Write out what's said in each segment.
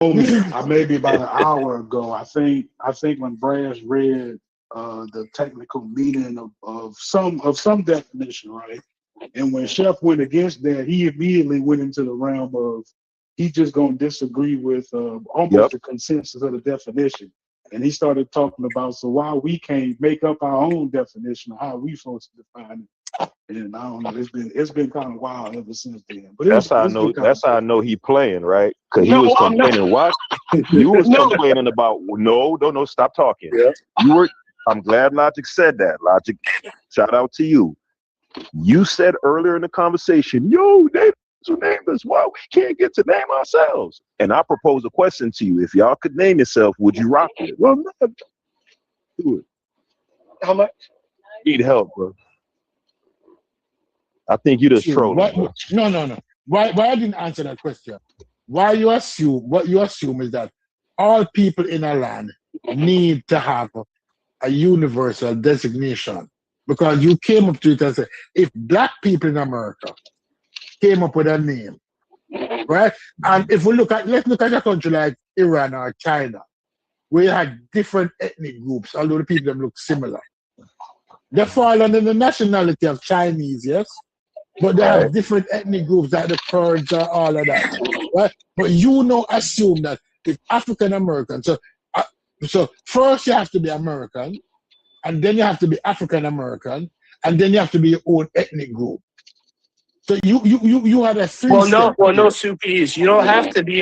maybe about an hour ago. I think when Brass read the technical meaning of some definition, right? And when Chef went against that, he immediately went into the realm of he's just gonna disagree with almost Yep. the consensus of the definition. And he started talking about so why we can't make up our own definition of how we supposed to define it. And I don't know, it's been kind of wild ever since then. But That's how I it's know. been kind That's of how I cool. know he playing, right? Because he No, was I'm not. complaining. What you was No. complaining about? No, no, stop talking. Yeah. You were. I'm glad Logic said that. Logic, shout out to you. You said earlier in the conversation, yo, name to name us. Why we can't get to name ourselves? And I proposed a question to you. If y'all could name yourself, would you rock it? Well, no, do it. How much? Need help, bro. I think you just trolling, bro. No. Why I didn't answer that question? Why you assume what you assume is that all people in a land need to have a universal designation because you came up to it and said if black people in America came up with a name, right? And if we let's look at a country like Iran or China, where you had different ethnic groups, although the people them look similar. They fall under the nationality of Chinese, yes? But they Right. have different ethnic groups like the Kurds or all of that, right? But assume that if African American, so first you have to be American, and then you have to be African American, and then you have to be your own ethnic group. So you had a three Well, step. no, Supes. You don't have to be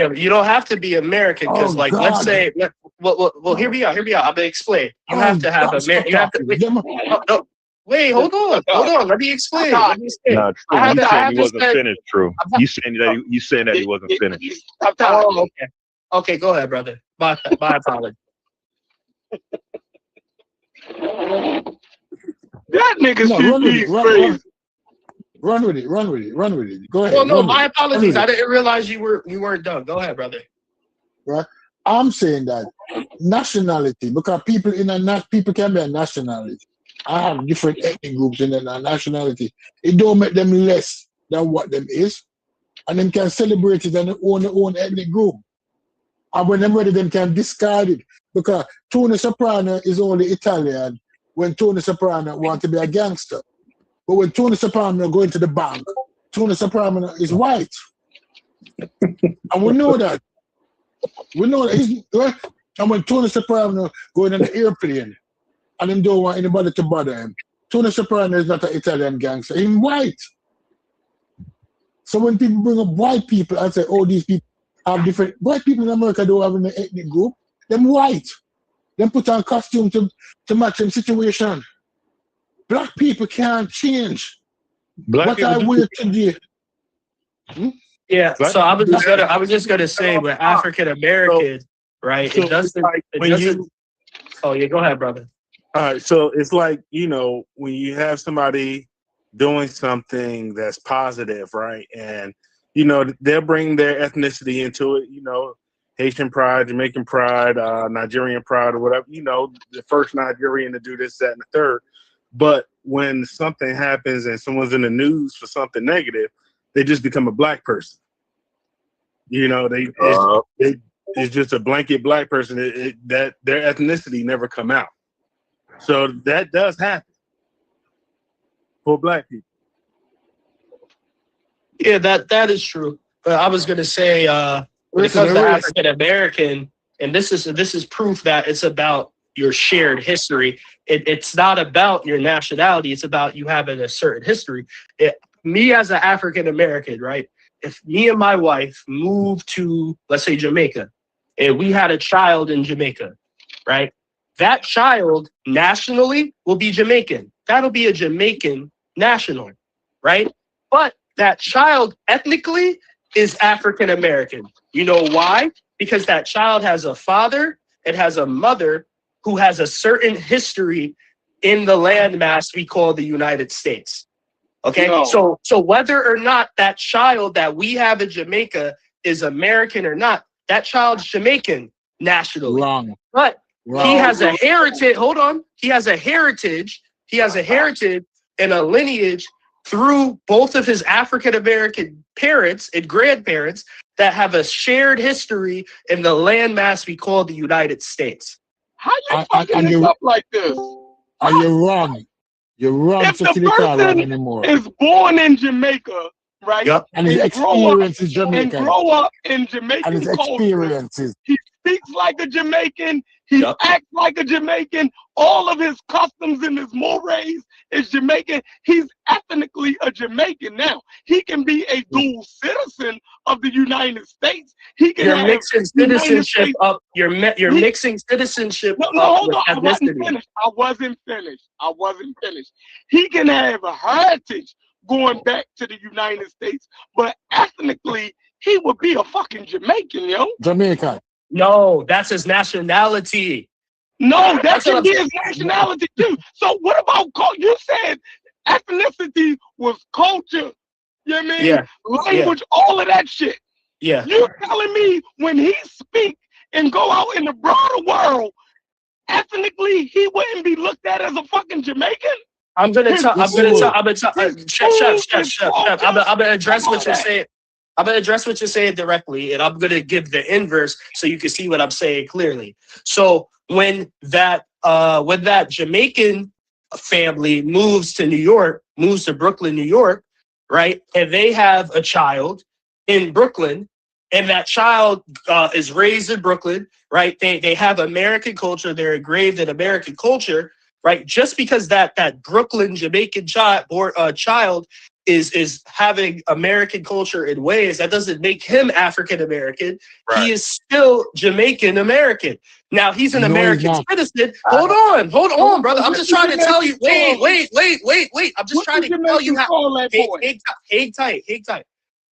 American because, Oh let's God! say, well, hear me out. I'm gonna explain. You Oh have to have God! American. You have to. Wait, Them- no, wait, hold on. Let me explain. Nah, true. I You saying have he to wasn't say. finished, true. You saying that he wasn't finished. Oh, okay. Okay, go ahead, brother. My apologies. That nigga No, should be crazy. run with it. Go ahead. Well, no, run with my it. apologies. I didn't realize you weren't done. Go ahead, brother. Right? I'm saying that nationality, because people can be a nationality. I have different ethnic groups in a nationality. It don't make them less than what them is. And them can celebrate it and own their own ethnic group. And when them ready, them can discard it. Because Tony Soprano is only Italian when Tony Soprano want to be a gangster. But when Tony Soprano go into the bank, Tony Soprano is white. And we know that. We know that he's right. And when Tony Soprano going on the airplane and him don't want anybody to bother him, Tony Soprano is not an Italian gangster. He's white. So when people bring up white people and say, oh, these people have different white people in America don't have an ethnic group, them white. Them put on costume to match them situation. Black people can't change. Black What people I do. wear today. Yeah. Black So people I was just gonna say, with African American, right? So It doesn't. like It when doesn't. you Oh yeah, go ahead, brother. all right, so it's like, when you have somebody doing something that's positive, right? And they'll bring their ethnicity into it, Haitian pride, Jamaican pride, Nigerian pride, or whatever, the first Nigerian to do this, that, and the third. But when something happens and someone's in the news for something negative, they just become a black person. It's just a blanket black person that their ethnicity never come out. So that does happen for black people. Yeah, that is true. But I was gonna say, when it comes to African American, and this is proof that it's about your shared history. It's not about your nationality. It's about you having a certain history. Me as an African American, right? If me and my wife moved to, let's say, Jamaica, and we had a child in Jamaica, right? That child nationally will be Jamaican. That'll be a Jamaican national, right? But that child ethnically is African American. You know why? Because that child has a father, it has a mother who has a certain history in the landmass we call the United States. Okay, no. So whether or not that child that we have in Jamaica is American or not, that child's Jamaican nationally. Wrong. But he has a heritage. Hold on. He has a heritage and a lineage through both of his African American parents and grandparents that have a shared history in the landmass we call the United States. How you fucking this up like this? Are you wrong? You're wrong. If the person anymore. is born in Jamaica, right? Yep. And his experience is Jamaican. And grow up in Jamaican and his experiences. He speaks like a Jamaican. He Yep. acts like a Jamaican. All of his customs and his mores is Jamaican. He's ethnically a Jamaican now. He can be a dual citizen of the United States. He can You're mixing citizenship up. You're mixing citizenship up hold with on. ethnicity. I wasn't finished. He can have a heritage going back to the United States, but ethnically, he would be a fucking Jamaican, yo. Jamaican. No, that's his nationality. No, that can be his nationality too. So what about you said ethnicity was culture, you know what I mean? Yeah. Language, all of that shit. Yeah. You're telling me when he speak and go out in the broader world, ethnically, he wouldn't be looked at as a fucking Jamaican? I'm gonna address what you're saying. I'm gonna address what you're saying directly, and I'm gonna give the inverse so you can see what I'm saying clearly. So when that Jamaican family moves to Brooklyn, New York, right, and they have a child in Brooklyn, and that child is raised in Brooklyn, right? They have American culture. They're engraved in American culture. Right, just because that Brooklyn Jamaican child is having American culture in ways, that doesn't make him African American. Right. He is still Jamaican American. Now he's an American citizen. Hold on, brother. I'm just trying to tell you. Wait. I'm just trying to tell you how. Hang tight.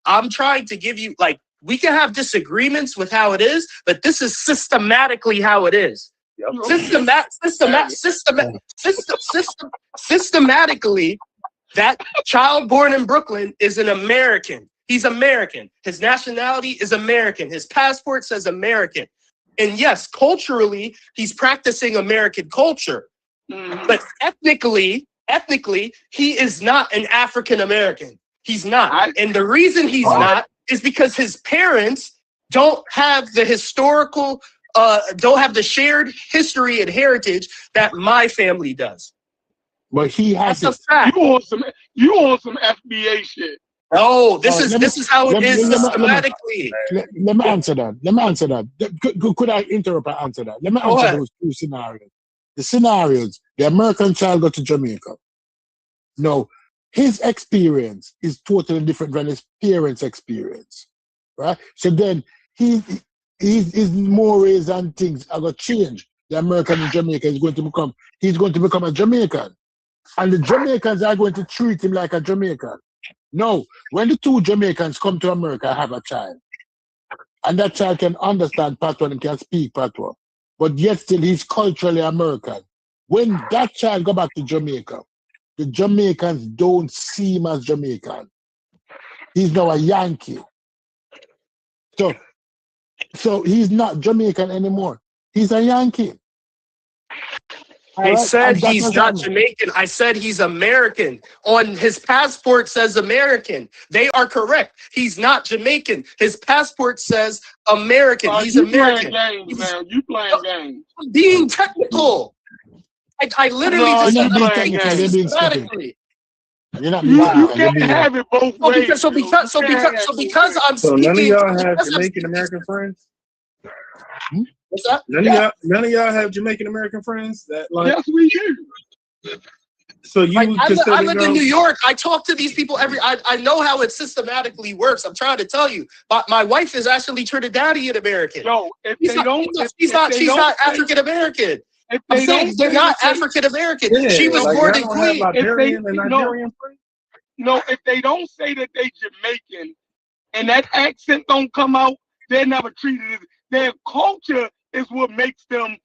I'm trying to give you, like, we can have disagreements with how it is, but this is systematically how it is. Systematically, that child born in Brooklyn is an American. He's American. His nationality is American. His passport says American. And yes, culturally, he's practicing American culture. But ethnically, he is not an African American. He's not. And the reason he's not is because his parents don't have the historical don't have the shared history and heritage that my family does. But he has a fact. You want some FBA shit. No, this is how it is systematically. Let me answer that. Could I interrupt and answer that? Let me answer those two scenarios. The scenarios, the American child got to Jamaica. No, his experience is totally different than his parents' experience. Right? So then his mores and things are going to change. The American in Jamaica he's going to become a Jamaican. And the Jamaicans are going to treat him like a Jamaican. No, when the two Jamaicans come to America, have a child. And that child can understand Patois and can speak Patois. But yet still he's culturally American. When that child go back to Jamaica, the Jamaicans don't see him as Jamaican. He's now a Yankee. So he's not Jamaican anymore. He's a Yankee. I said he's not Jamaican. I said he's American. On his passport says American. They are correct. He's not Jamaican. His passport says American. He's American. You playing games. I'm being technical. I literally just systematically. You can't have it both ways. Because I'm so speaking. None of y'all have Jamaican American friends. What's that? None of y'all have Jamaican American friends. Yes, we do. So you I live in New York. I talk to these people I know how it systematically works. I'm trying to tell you. But my wife is actually Trinidadian American. No, she's not African American. I'm saying they're not African American. Yeah, she was born in Queens. If they don't say that they Jamaican and that accent don't come out, they're never treated as their culture is what makes them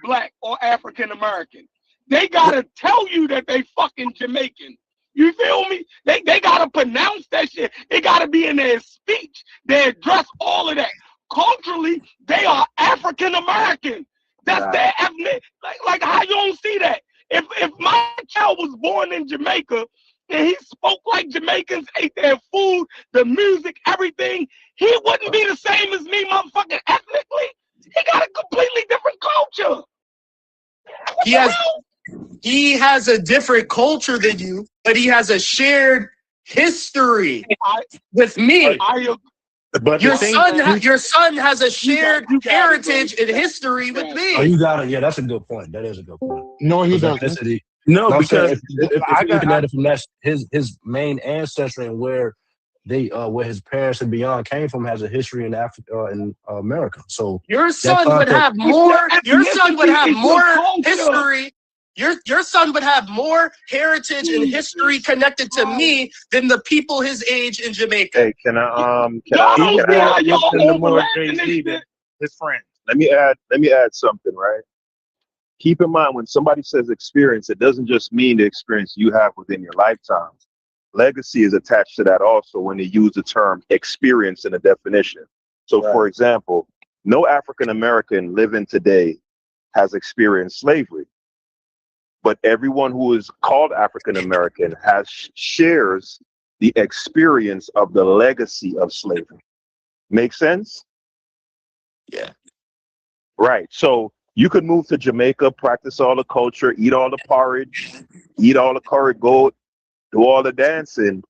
black or African American. They gotta tell you that they fucking Jamaican. You feel me? They gotta pronounce that shit. It gotta be in their speech. They address all of that. Culturally, they are African American. That's their ethnic. Like how you don't see that? If my child was born in Jamaica and he spoke like Jamaicans, ate their food, the music, everything, he wouldn't be the same as me, motherfucking ethnically. He got a completely different culture. He has a different culture than you, but he has a shared history with me. But your son has a shared heritage and history with me. Oh, you got it. Yeah, that's a good point. That is a good point. No, he doesn't. No, because if you're looking at it from that, his main ancestry and where his parents and beyond came from has a history in Africa in America. So your son would have more. Your son would have more history. Your son would have more heritage and history connected to me than the people his age in Jamaica. Hey, can I his friend. Let me add something, right? Keep in mind when somebody says experience, it doesn't just mean the experience you have within your lifetime. Legacy is attached to that also when they use the term experience in a definition. So, for example, no African American living today has experienced slavery. But everyone who is called African American shares the experience of the legacy of slavery. Make sense? Yeah. Right. So you could move to Jamaica, practice all the culture, eat all the porridge, eat all the curry goat, do all the dancing.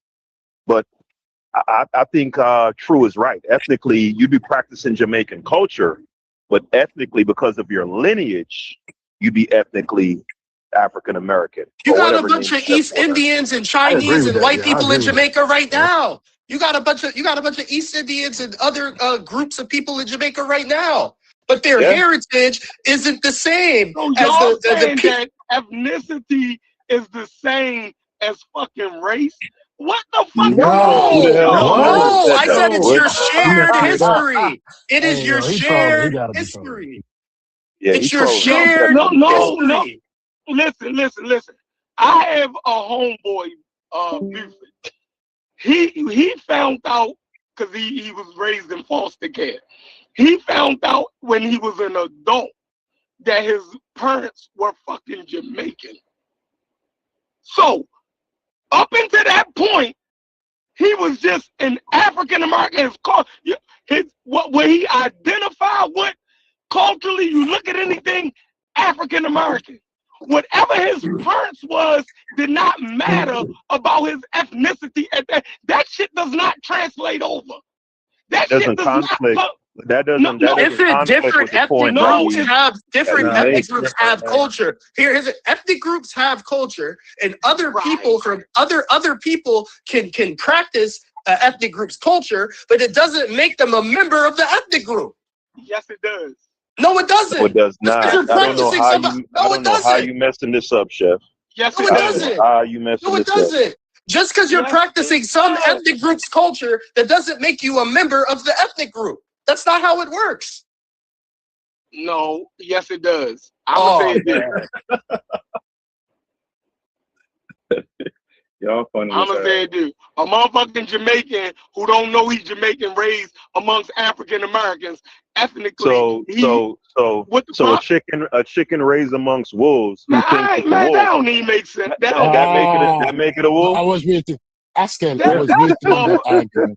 But I think True is right. Ethnically, you'd be practicing Jamaican culture, but ethnically, because of your lineage, you'd be ethnically African American. You got a bunch of East Indians and Chinese and white people in Jamaica right now. You got a bunch of East Indians and other groups of people in Jamaica right now. But their heritage isn't the same. So y'all saying that ethnicity is the same as fucking race? What the fuck? No. I said it's your shared history. It is your shared history. Yeah, it's your shared history. Listen. I have a homeboy, Buford. He found out because he was raised in foster care. He found out when he was an adult that his parents were fucking Jamaican. So up until that point, he was just an African American. What he identified with culturally, you look at anything African American. Whatever his parents was did not matter about his ethnicity. That shit does not translate over. That doesn't conflict. That doesn't. Different ethnic groups have different ethnic groups have culture. Here's it. Ethnic groups have culture, and other people from other people can practice ethnic group's culture, but it doesn't make them a member of the ethnic group. Yes, it does. No, it doesn't. No, it does not. I don't know how you messing this up, Chef. Yes, it doesn't. No, it doesn't. Just because you're practicing some ethnic group's culture, that doesn't make you a member of the ethnic group. That's not how it works. No, yes, it does. I'm gonna say it. Y'all funny. I'm gonna say it do. A motherfucking Jamaican who don't know he's Jamaican raised amongst African Americans ethnically. So a chicken raised amongst wolves. That don't even make sense. That make it a wolf. I was waiting. Askel, I was waiting on that argument.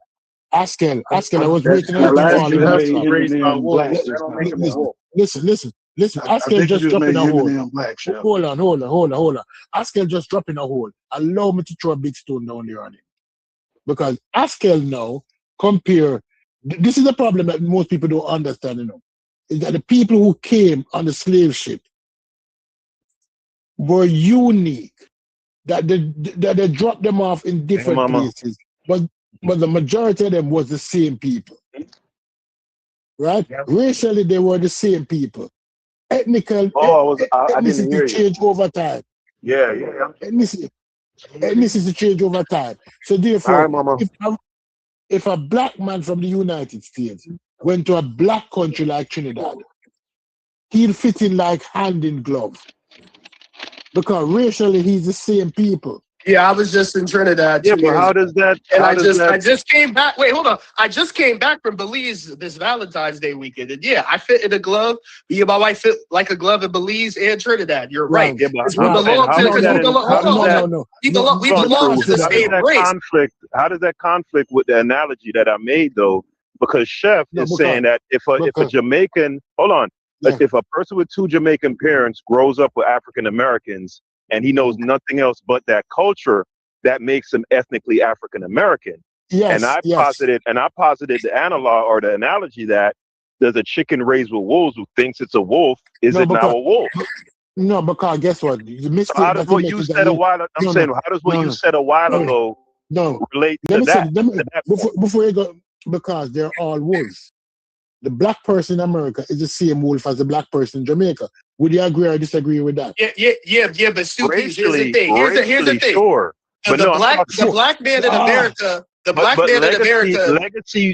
Askel, I was waiting on Listen. Askel just dropping a hole. Hold on. Askel just dropping a hole. Allow me to throw a big stone down there on him. Because Askel now compare. This is the problem that most people don't understand, is that the people who came on the slave ship were unique. That they dropped them off in different places. But the majority of them was the same people. Right? Yep. Racially, they were the same people. Ethnicity changed over time. Yeah. Ethnicity changed over time. So therefore, if a black man from the United States went to a black country like Trinidad, he'd fit in like hand in glove. Because racially, he's the same people. Yeah, I was just in Trinidad. Yeah, 2 but years how ago. does that? And How I does that? just came back. Wait, hold on. I just came back from Belize this Valentine's Day weekend. And yeah, I fit in a glove. Me and my wife fit like a glove in Belize and Trinidad. You're right. Right. Yeah, but Because we I'm saying, belong how to, does because that? we belong, How hold on, does hold that? on. No. We Hold on, belong True. to the How does same that race. conflict? How does that conflict with the analogy that I made though? Because Chef No, is saying that if a because Jamaican, hold on, yeah. if a person with two Jamaican parents grows up with African Americans and he knows nothing else but that culture, that makes him ethnically African American. And Yes. I posited the analog or the analogy that there's a chicken raised with wolves who thinks it's a wolf. Is No, it now a wolf? because guess what? The So mistake how does that you what make you is that said a you while? I'm no saying, how does what no you no said a while no ago no. relate Let to me say that? let me, To that point? before you go, because they're all wolves. The black person in America is the same wolf as the black person in Jamaica. Would you agree or disagree with that? Yeah. But Stupies, here's the thing. Here's the thing. Sure, but no, I'm talking. The black man in America, But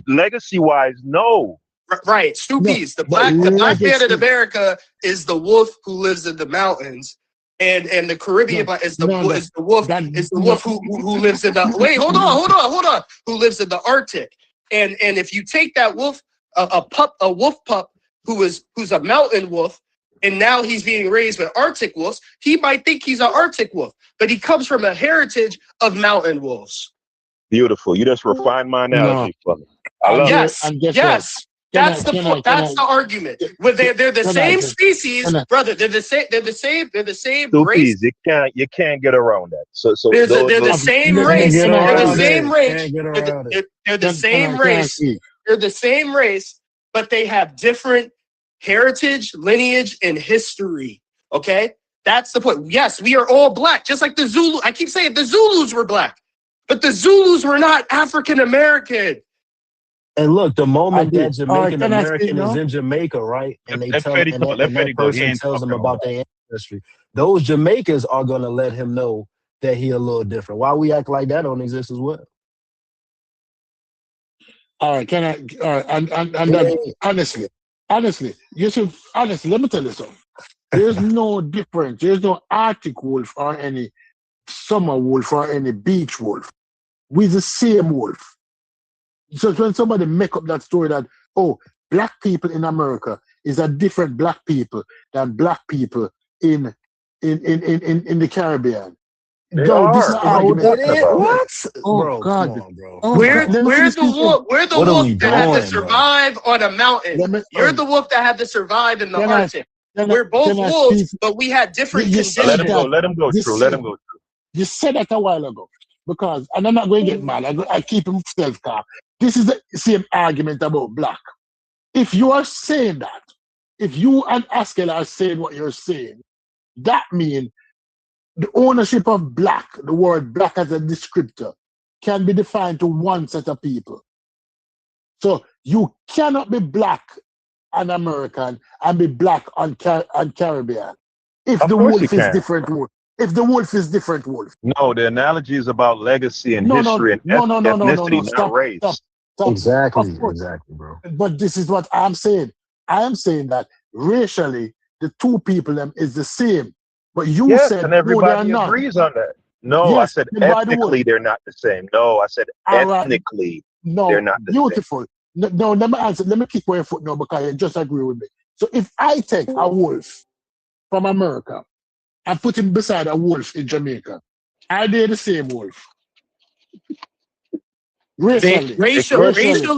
legacy wise, no. right? No, Stupies. The but black man in legacy. America is the wolf who lives in the mountains, and the Caribbean No, is no, no. the wolf That who lives in the wait. Hold on. Who lives in the Arctic? And if you take that wolf, a wolf pup who's a mountain wolf, and now he's being raised with Arctic wolves, he might think he's an Arctic wolf, but he comes from a heritage of mountain wolves. Beautiful. You just refined my no. analogy for me. I love it. Yes, And guess what? yes. That's the point. That's the argument. Where they're the same species, brother. They're the same. They're the same. They're the same race. You can't get around that. So They're the same race. Get They're the around same it. race. Can't get around it. They're the same Can I race. speak? They're the same race, but they have different heritage, lineage, and history. Okay, that's the point. Yes, we are all black, just like the Zulu. I keep saying the Zulus were black, but the Zulus were not African American. And look, the moment that All right, Jamaican can I speak American is now? in Jamaica, right, and they let tell Fetty and go. that, Let and Fetty that go. He person ain't tells them talking all about their ancestry, those Jamaicans are gonna let him know that he a little different. Why we act like that don't exist as well? All right, can I? All right, and Yeah. honestly, you should honestly. Let me tell you something. There's no difference. There's no Arctic wolf or any summer wolf or any beach wolf. We're the same wolf. So when somebody make up that story that black people in America is a different black people than black people in the Caribbean. They No, this is are. an What are you argument. It talking is about? what? Oh Bro, come God. on, bro. Oh We're God. Let me finish the speaking. wolf. We're the What are wolf we that had to doing, bro? survive on a mountain. Let me. You're the wolf that had to survive in the Can I? Arctic. We're both Can I wolves, speak? but we had different You Let said him conditions. go. that. Let him go. You True. Let said him go. you said that a while ago because, and I'm not going to get mad. I keep himself calm. This is the same argument about black. If you are saying that, if you and Askel are saying what you're saying, that means the ownership of black, the word black as a descriptor, can be defined to one set of people. So you cannot be black and American and be black on Caribbean. If Of the course you wolf is can. different wolf. If the wolf is different wolf. No, the analogy is about legacy and No, no, history and no, no, no, no, no, ethnicity, no. not Stop, stop, race. stop. Of course. Exactly, bro. But this is what I'm saying. I am saying that racially, the two people them is the same. But you Yes, said and no, they are everybody not. agrees on that. No, I Yes, said then why the wolf? ethnically they're not the same. No, I said All right, ethnically they're no, not the same. beautiful. No, no, let me answer. Let me keep my foot now because you just agree with me. So if I take a wolf from America and put him beside a wolf in Jamaica, are they the same wolf? Racially, They could be.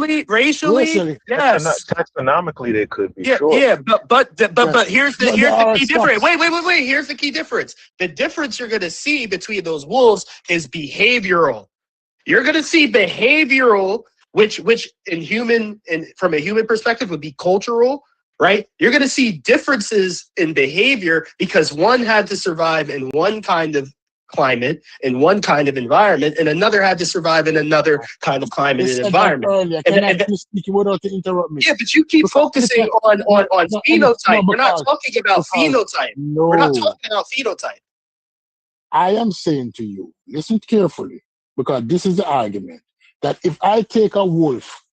Racially, yes. Taxonomically they could be, Yeah, sure. yeah, but yes. here's the All right, key stop. difference. Wait. Here's the key difference. The difference you're gonna see between those wolves is behavioral. You're gonna see behavioral, which from a human perspective would be cultural, right? You're gonna see differences in behavior because one had to survive in one kind of climate, in one kind of environment, and another had to survive in another kind of climate You and said that environment. earlier. Can I just speak without to interrupt me? Yeah, but you keep Because focusing on phenotype. We're not talking about phenotype. We're not no, talking about phenotype. I am saying to you, listen carefully, because this is the argument that if I take a wolf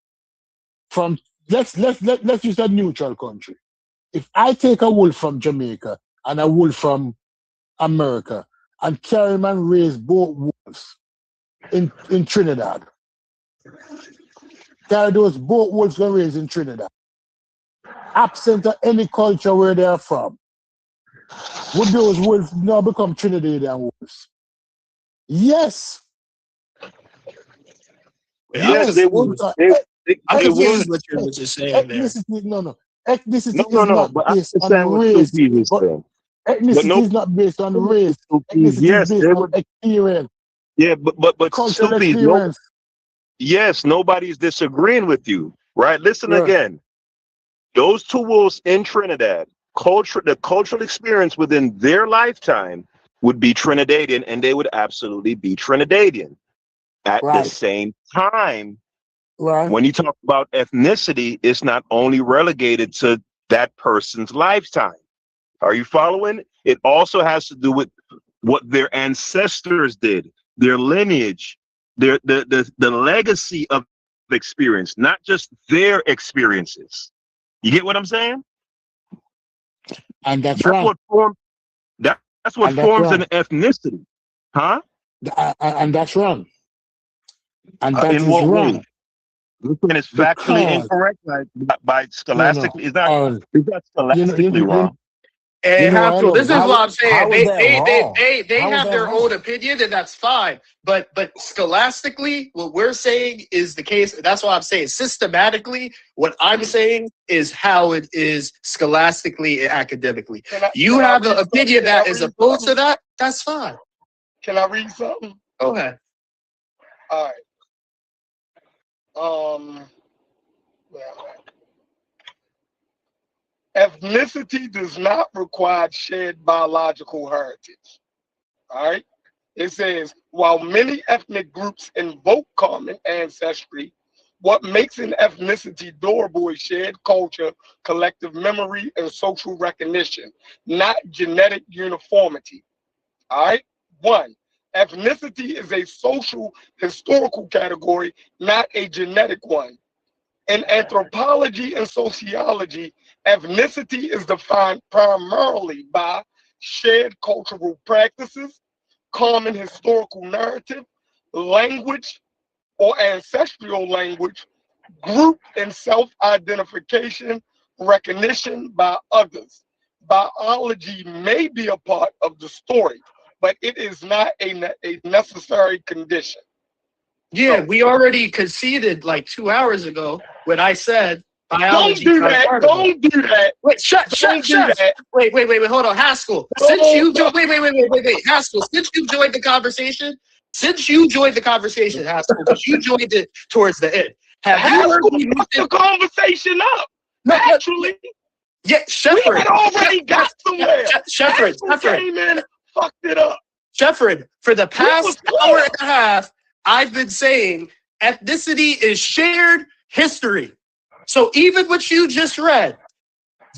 from let's use a neutral country. If I take a wolf from Jamaica and a wolf from America, and Carryman raised both wolves in Trinidad. Those both wolves were raised in Trinidad. Absent of any culture where they are from. Would those wolves now become Trinidadian wolves? Yes. Yes, they would. I'm They confused would. what you're saying there. Ethnicity, no. Ethnicity No, is not but I based on understand what race. Sufi is But saying. ethnicity is not based on race. Ethnicity Yes, is based they on would. experience, Yeah, but cultural Sufi, no, experience. yes, nobody's disagreeing with you, right? Listen Right. again. Those two wolves in Trinidad, the cultural experience within their lifetime would be Trinidadian, and they would absolutely be Trinidadian. At the Right. same time, Right. when you talk about ethnicity, it's not only relegated to that person's lifetime. Are you following? It also has to do with what their ancestors did, their lineage, the legacy of experience, not just their experiences. You get what I'm saying? And that's That's wrong. what forms that's what And that's forms an wrong. ethnicity. Huh? And that's wrong. And that In is what wrong. way? Listen, it's factually Because incorrect by scholastically. It's not scholastically you wrong. Hey, know, I Haskell, this is don't. what I'm saying. how is that wrong? They How is have that their wrong? own opinion, and that's fine. But scholastically, what we're saying is the case. That's what I'm saying. Systematically, what I'm saying is how it is scholastically and academically. You have an opinion that is opposed to that. That's fine. Can I read something? Go ahead. All right. Ethnicity does not require shared biological heritage. All right. It says, while many ethnic groups invoke common ancestry, what makes an ethnicity durable is shared culture, collective memory, and social recognition, not genetic uniformity. All right. One, ethnicity is a social historical category, not a genetic one. In anthropology and sociology, ethnicity is defined primarily by shared cultural practices, common historical narrative, language or ancestral language, group and self-identification, recognition by others. Biology may be a part of the story, but it is not a necessary condition. Yeah, we already conceded like 2 hours ago when I said Don't biology. do that. Don't do that. Wait, shut. That. Wait. Hold on, Haskell. Since you wait, Haskell. Since you joined the conversation, Haskell, because you joined it towards the end. Have you heard me fuck the conversation up? No, actually, yeah, Shefford. We had already got somewhere. Shefford came in, fucked it up. Shefford, for the past hour and a half, I've been saying ethnicity is shared history. So even what you just read,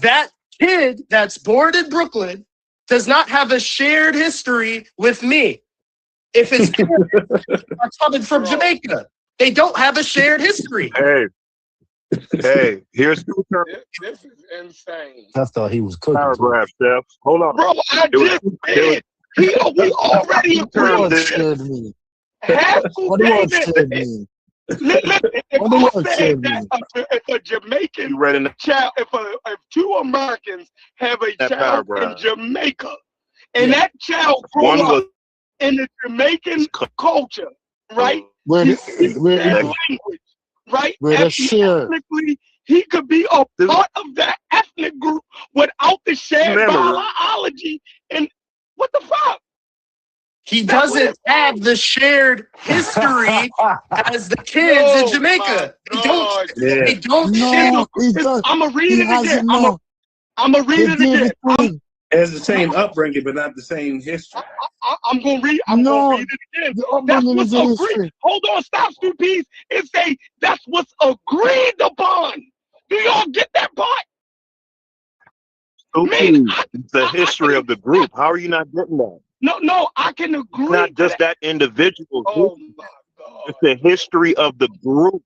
that kid that's born in Brooklyn does not have a shared history with me. If his parents are coming from Jamaica, they don't have a shared history. Hey, here's this is insane. I thought he was cooking. Paragraph, Chef. Hold on. Bro, I just did. We already agreed. What do you want mean? If a Jamaican child, if two Americans have a child in Jamaica, and that child grew up in the Jamaican culture, right? Language, right? Ethnically, he could be a part of that ethnic group without the shared biology. And what the fuck? He doesn't have the shared history as the kids in Jamaica. They don't share. I'm gonna read it again. I'm gonna read it again. Has the same upbringing, but not the same history. I'm gonna read it again. That's what's agreed. Hold on, stop, stupid. That's what's agreed upon. Do y'all get that part? The history of the group. How are you not getting that? No, I can agree. Not just that individual. Oh my God. It's the history of the group.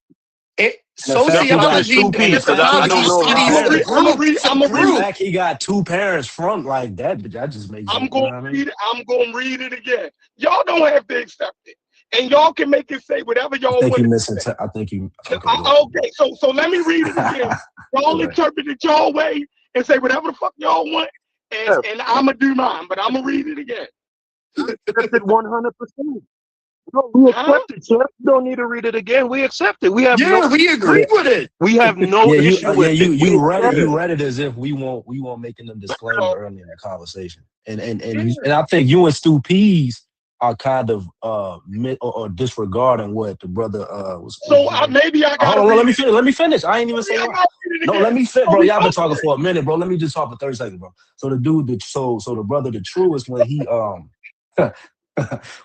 Sociology and because I anthropology don't know if studies you the read it. group. It's a The group. fact he got 2 parents from like that, but that just makes I'm it. You know going what to I mean? read it. I'm going to read it again. Y'all don't have to accept it, and y'all can make it say whatever I y'all think want you it to missing. say. I think you. Okay. Go ahead. Okay, so let me read it again. Y'all Right. interpret it your way and say whatever the fuck y'all want, Yeah, and I'm gonna do mine, but I'm gonna read it again. accept it 100%. No, we Huh? accept it, Chef. You don't need to read it again. We accept it. We have no Yeah, we issue agree with it. with it. We have no Yeah, issue with it. We you read it. accept it. You read it as if we won't making them disclaimer So, early in the conversation, and yeah. I think you and Stu Pease are kind of or disregarding what the brother was. So maybe I Hold gotta on, read let me it. finish. Let me finish. I ain't even Maybe say I what. gotta read it No, again. let me fit, So bro. we Y'all been both talking agree. for a minute, bro. Let me just talk for 30 seconds, bro. So the dude, so the brother, the truest, when he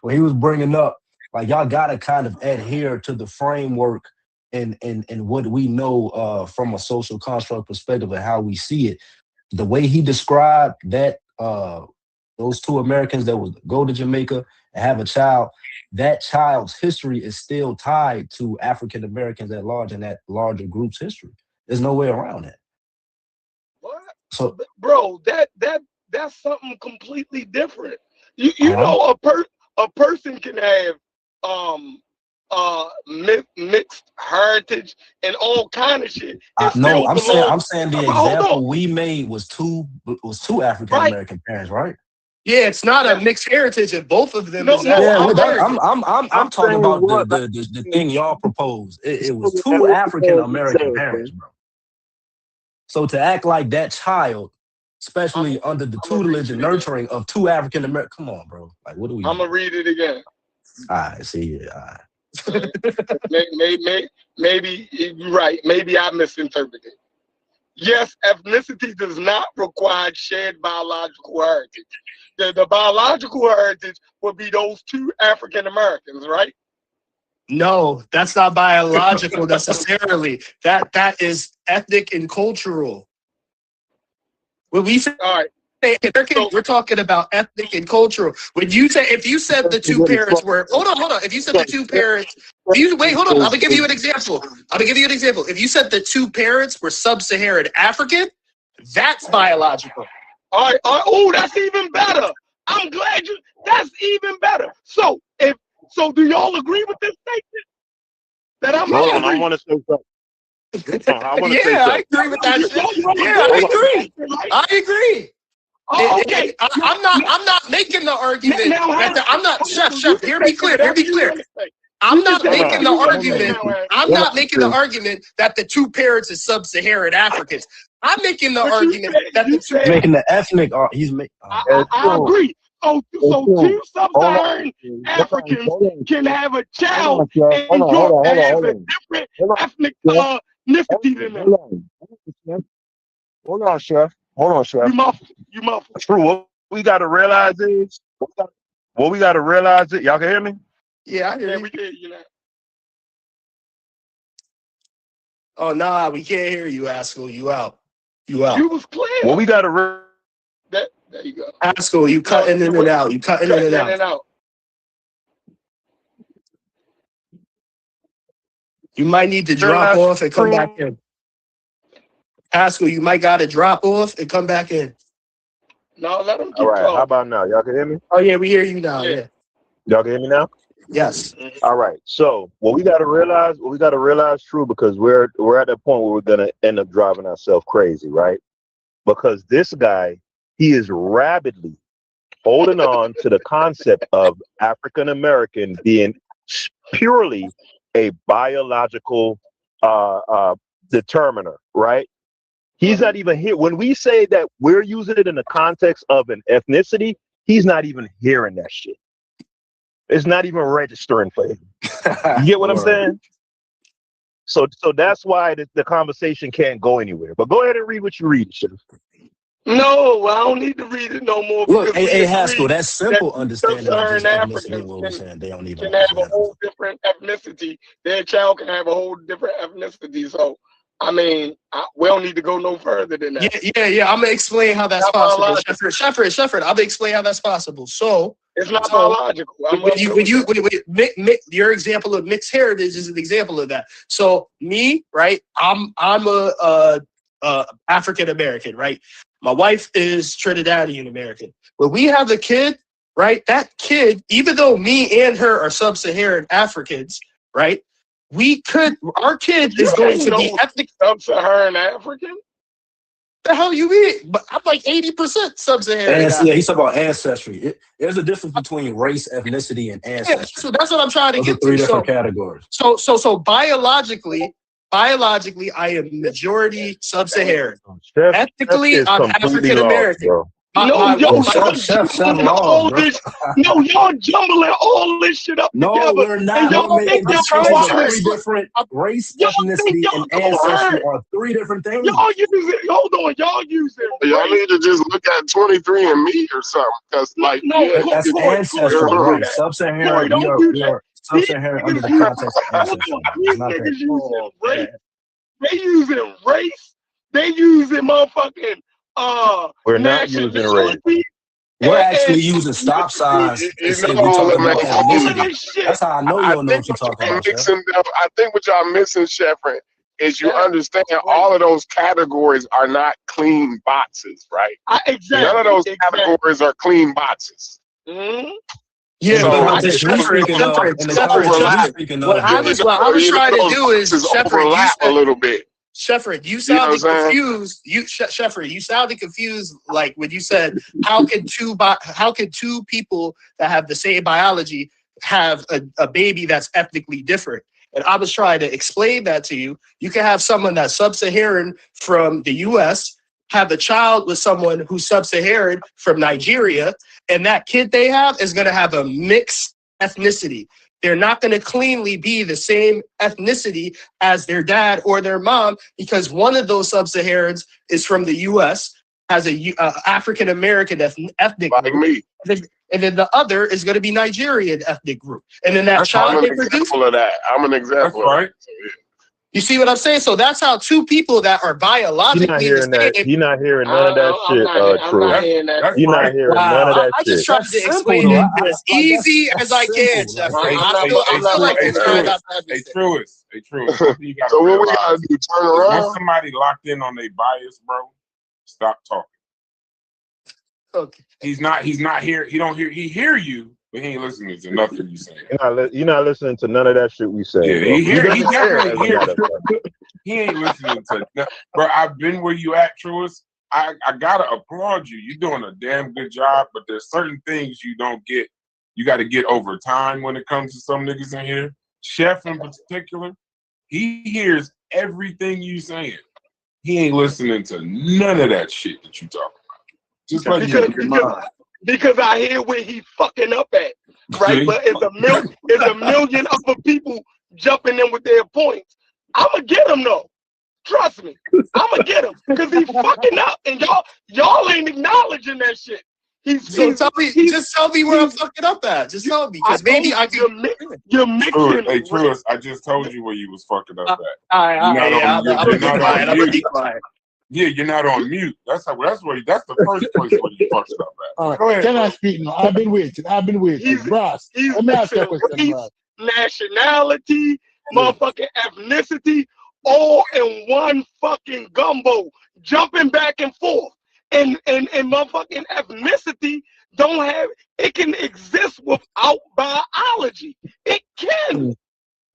when he was bringing up, like y'all gotta kind of adhere to the framework and what we know from a social construct perspective and how we see it. The way he described that those 2 Americans that would go to Jamaica and have a child, that child's history is still tied to African Americans at large and that larger group's history. There's no way around it. What? So, Bro, that's something completely different. You uh-huh. know, a person can have mixed heritage and all kind of shit and No, still belong. I'm saying the Hold on, example we made was two African right? American parents, right? Yeah, it's not a Yes. mixed heritage if both of them No, is no, Yeah, African I'm American. I'm talking saying about what the thing y'all proposed. It was and 2 what you African said, you American said, parents, man. bro. So to act like that child, I'm especially under the I'm gonna read tutelage and it again. nurturing of 2 African American, come on, bro. Like, what are we I'm doing? gonna read it again. All right, see, all right. Maybe you're right. Maybe I misinterpreted. Yes, ethnicity does not require shared biological heritage. The biological heritage would be those 2 African Americans, right? No, that's not biological necessarily. That is ethnic and cultural. When we say All right. American, So we're talking about ethnic and cultural. When you say if you said the 2 parents were hold on. If you said the 2 parents, wait, hold on. I'm gonna give you an example. If you said the 2 parents were sub-Saharan African, that's biological. all right. Oh, that's even better. I'm glad you. That's even better. So do y'all agree with this statement that I'm Hold on, gonna I read? want to say something. I want to say Yeah, I something. agree with that shit. Y'all Yeah, agree I with this agree. statement, right? I agree. Okay. I'm not making the argument Now, that I'm not chef. you Chef, can hear say me clear. Hear whatever me you clear. want to say. I'm You can not say Hold making whatever on, the you want to say argument. now, Aaron. I'm hold not on, making the Chris. argument that the 2 parents is sub-Saharan Africans. I'm making the But argument that the you 2 said Making the ethnic art. He's making. I, It's I true. agree. It's So true. 2 Hold on, sub-Saharan Africans hold on, can have a hold child on, Chef. in New York that has a different Hold on, ethnic Chef. ethnicity than them. Hold on, Chef. Hold on, Chef. You muffled. You muffled. True. What we got to realize is, y'all can hear me? Yeah, I hear Yeah, you. we can. You know. Oh nah, we can't hear you, Haskell. You out. You out. You was clear. What we got to There you go. Haskell, you cutting in and out. You cutting in and out. You might need to drop realize, off and come back in. Haskell, you might gotta drop off and come back in. No, let them all keep right, how talking. about now? Y'all can hear me? Oh yeah, we hear you now. Yeah. Yeah. Y'all can hear me now? Yes. All right. So what we got to realize, true, because we're at that point where we're gonna end up driving ourselves crazy, right? Because this guy, he is rabidly holding on to the concept of African American being purely a biological determiner, right? He's not even here. When we say that we're using it in the context of an ethnicity, he's not even hearing that shit. It's not even registering for him. You get what I'm saying? So that's why the conversation can't go anywhere. But go ahead and read what you read, Chef. No, I don't need to read it no more Look, because we hey Haskell, agreed that's that simple 2 understanding of sub-Saharan just ethnicity and Africans what we're saying. They don't even can have a understand whole ethnicity. different ethnicity. Their child can have a whole different ethnicity. So, I mean, we don't need to go no further than that. Yeah. I'm gonna explain how that's Not possible. biological. Shefford, I'm gonna explain how that's possible. So It's not So, biological. your example of mixed heritage is an example of that. So me, right? I'm a African American, right? My wife is Trinidadian American. When we have a kid, right? That kid, even though me and her are sub-Saharan Africans, right? Our kid is going to be ethnic. Sub-Saharan African? The hell you mean? But I'm like 80% sub-Saharan. Yeah, he's talking about ancestry. There's a difference between race, ethnicity, and ancestry. Yeah, so that's what I'm trying to Those get are three to. different categories. So biologically, I am majority sub-Saharan. Ethnically, I'm African American. Y'all jumbling all this shit up together. We're not. We're making three different race, ethnicity, and ancestry are three different things. Y'all using. Y'all need to just look at 23andMe or something, because that's ancestry, right? Sub-Saharan. We are sub-Saharan under the context of ancestry. They using race. They using motherfucking. We're not using race. We're actually using stop signs to say we're talking about ethnicity. That's how I know you don't know what you're talking about. I think what y'all missing, Sheffrin, is you understand all of those categories are not clean boxes, right? Exactly. None of those categories are clean boxes. Mm-hmm. Yeah, what I was trying to do is overlap a little bit. Sheffrin, you sounded confused. Sheffrin, you sounded confused. Like when you said, "How can two people that have the same biology have a baby that's ethnically different?" And I was trying to explain that to you. You can have someone that's sub-Saharan from the U.S. have a child with someone who's sub-Saharan from Nigeria, and that kid they have is going to have a mixed ethnicity. They're not going to cleanly be the same ethnicity as their dad or their mom, because one of those sub-Saharans is from the U.S., has a African American ethnic like group, me, and then the other is going to be Nigerian ethnic group, and then that child I'm an example of that. I'm an example. That's right. Of that. You see what I'm saying? So that's how two people that are biologically You're not hearing none of that shit, True. You're not hearing none of that I shit. just tried to explain it as easy as I can, Jeff. Hey, Truist. So what we gotta do? Turn around. Once somebody locked in on their bias, bro, stop talking. Okay. He's not here. He don't hear. He hear you, but he ain't listening to nothing you say. You're not listening to none of that shit we say. Yeah, he definitely hear. Bro. He ain't listening to. Bro, I've been where you at, Truist. I gotta applaud you. You're doing a damn good job, but there's certain things you don't get. You got to get over time when it comes to some niggas in here. Chef in particular, he hears everything you saying. He ain't listening to none of that shit that you talking about. Just like because I hear where he fucking up at, right? But it's a million other people jumping in with their points. I'ma get him though. Trust me, I'ma get him because he's fucking up, and y'all ain't acknowledging that shit. Just tell me where I'm fucking up at. Just tell me, because maybe I can. You're mixing. Hey, Truist, I just told you where you was fucking up at. I'm gonna be quiet. Yeah, you're not on mute. That's the first place where you fucked up at. All right. Go ahead. Can I speak now? I've been waiting. Brass. Let me ask you a question, Brass. Nationality, motherfucking ethnicity, all in one fucking gumbo, jumping back and forth. And motherfucking ethnicity it can exist without biology. It can.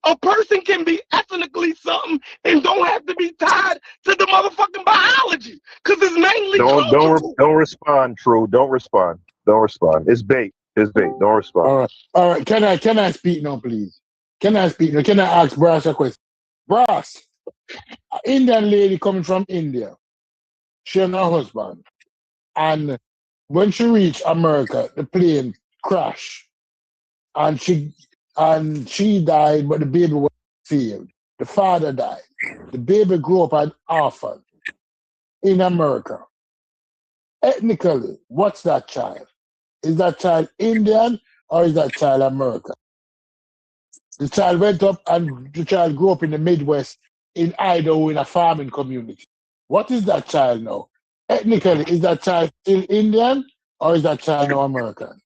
A person can be ethnically something and don't have to be tied to the motherfucking biology, because it's mainly don't respond, True. Don't respond. It's bait. Don't respond. All right. Can I speak now, please? Can I speak now? Can I ask Brass a question? Brass, an Indian lady coming from India, she and her husband, and when she reached America, the plane crashed, and she died, but the baby was saved. The father died. The baby grew up an orphan in America. Ethnically, what's that child? Is that child Indian or is that child American? The child went up and the child grew up in the Midwest in Idaho in a farming community. What is that child now? Ethnically, is that child still Indian or is that child now American?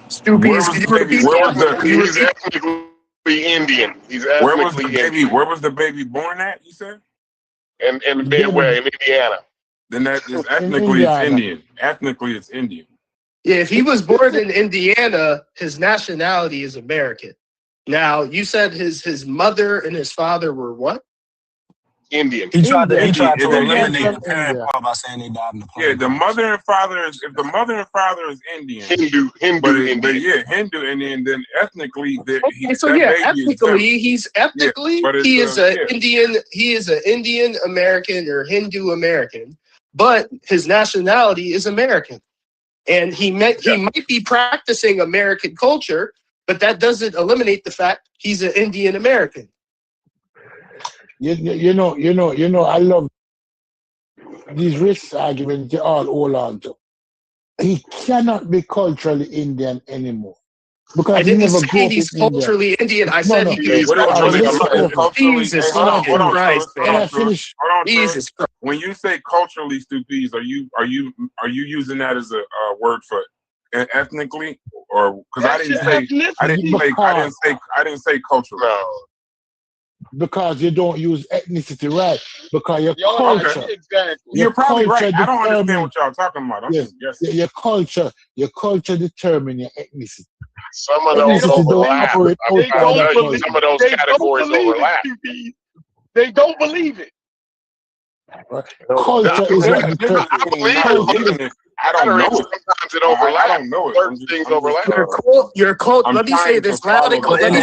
Stoopies, could you repeat that? He's ethnically Indian. He's ethnically Indian. Where was the baby born at? You said? In Indiana. Then that is ethnically it's Indian. Ethnically, it's Indian. Yeah, if he was born in Indiana, his nationality is American. Now, you said his mother and his father were what? Indian. He tried to eliminate the parent part by saying they died in the plane. Yeah, the mother and father is if the mother and father is Indian. Hindu, Indian. Hindu, and then ethnically, ethnically, he's ethnically he is an Indian. He is an Indian American or Hindu American, but his nationality is American, and he might be practicing American culture, but that doesn't eliminate the fact he's an Indian American. You know, I love these racist arguments they all hold on to. He cannot be culturally Indian anymore. Because I didn't say he's culturally Indian. I said he is culturally. Jesus Christ, man. Jesus Christ. When you say culturally stupid, are you using that as a word for ethnically, or because I didn't say culturally. No. Because you don't use ethnicity right. Because your culture. Right, exactly. You're probably right. I don't understand what y'all talking about. Your culture determines your ethnicity. Some of those overlap. Some of those categories overlap. They don't believe it. Culture is what determines it. I don't know it. Sometimes it overlaps. I don't know it. Certain things overlap. Your culture. Let me say this loud and clear. Let me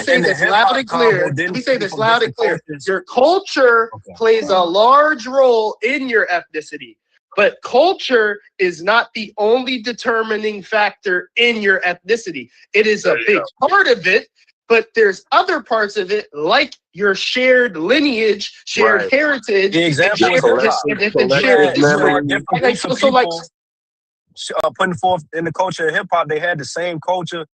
say this loud and clear. Your culture plays a large role in your ethnicity, but culture is not the only determining factor in your ethnicity. It is a big part of it, but there's other parts of it, like your shared lineage, shared heritage, the example putting forth in the culture of hip hop, they had the same culture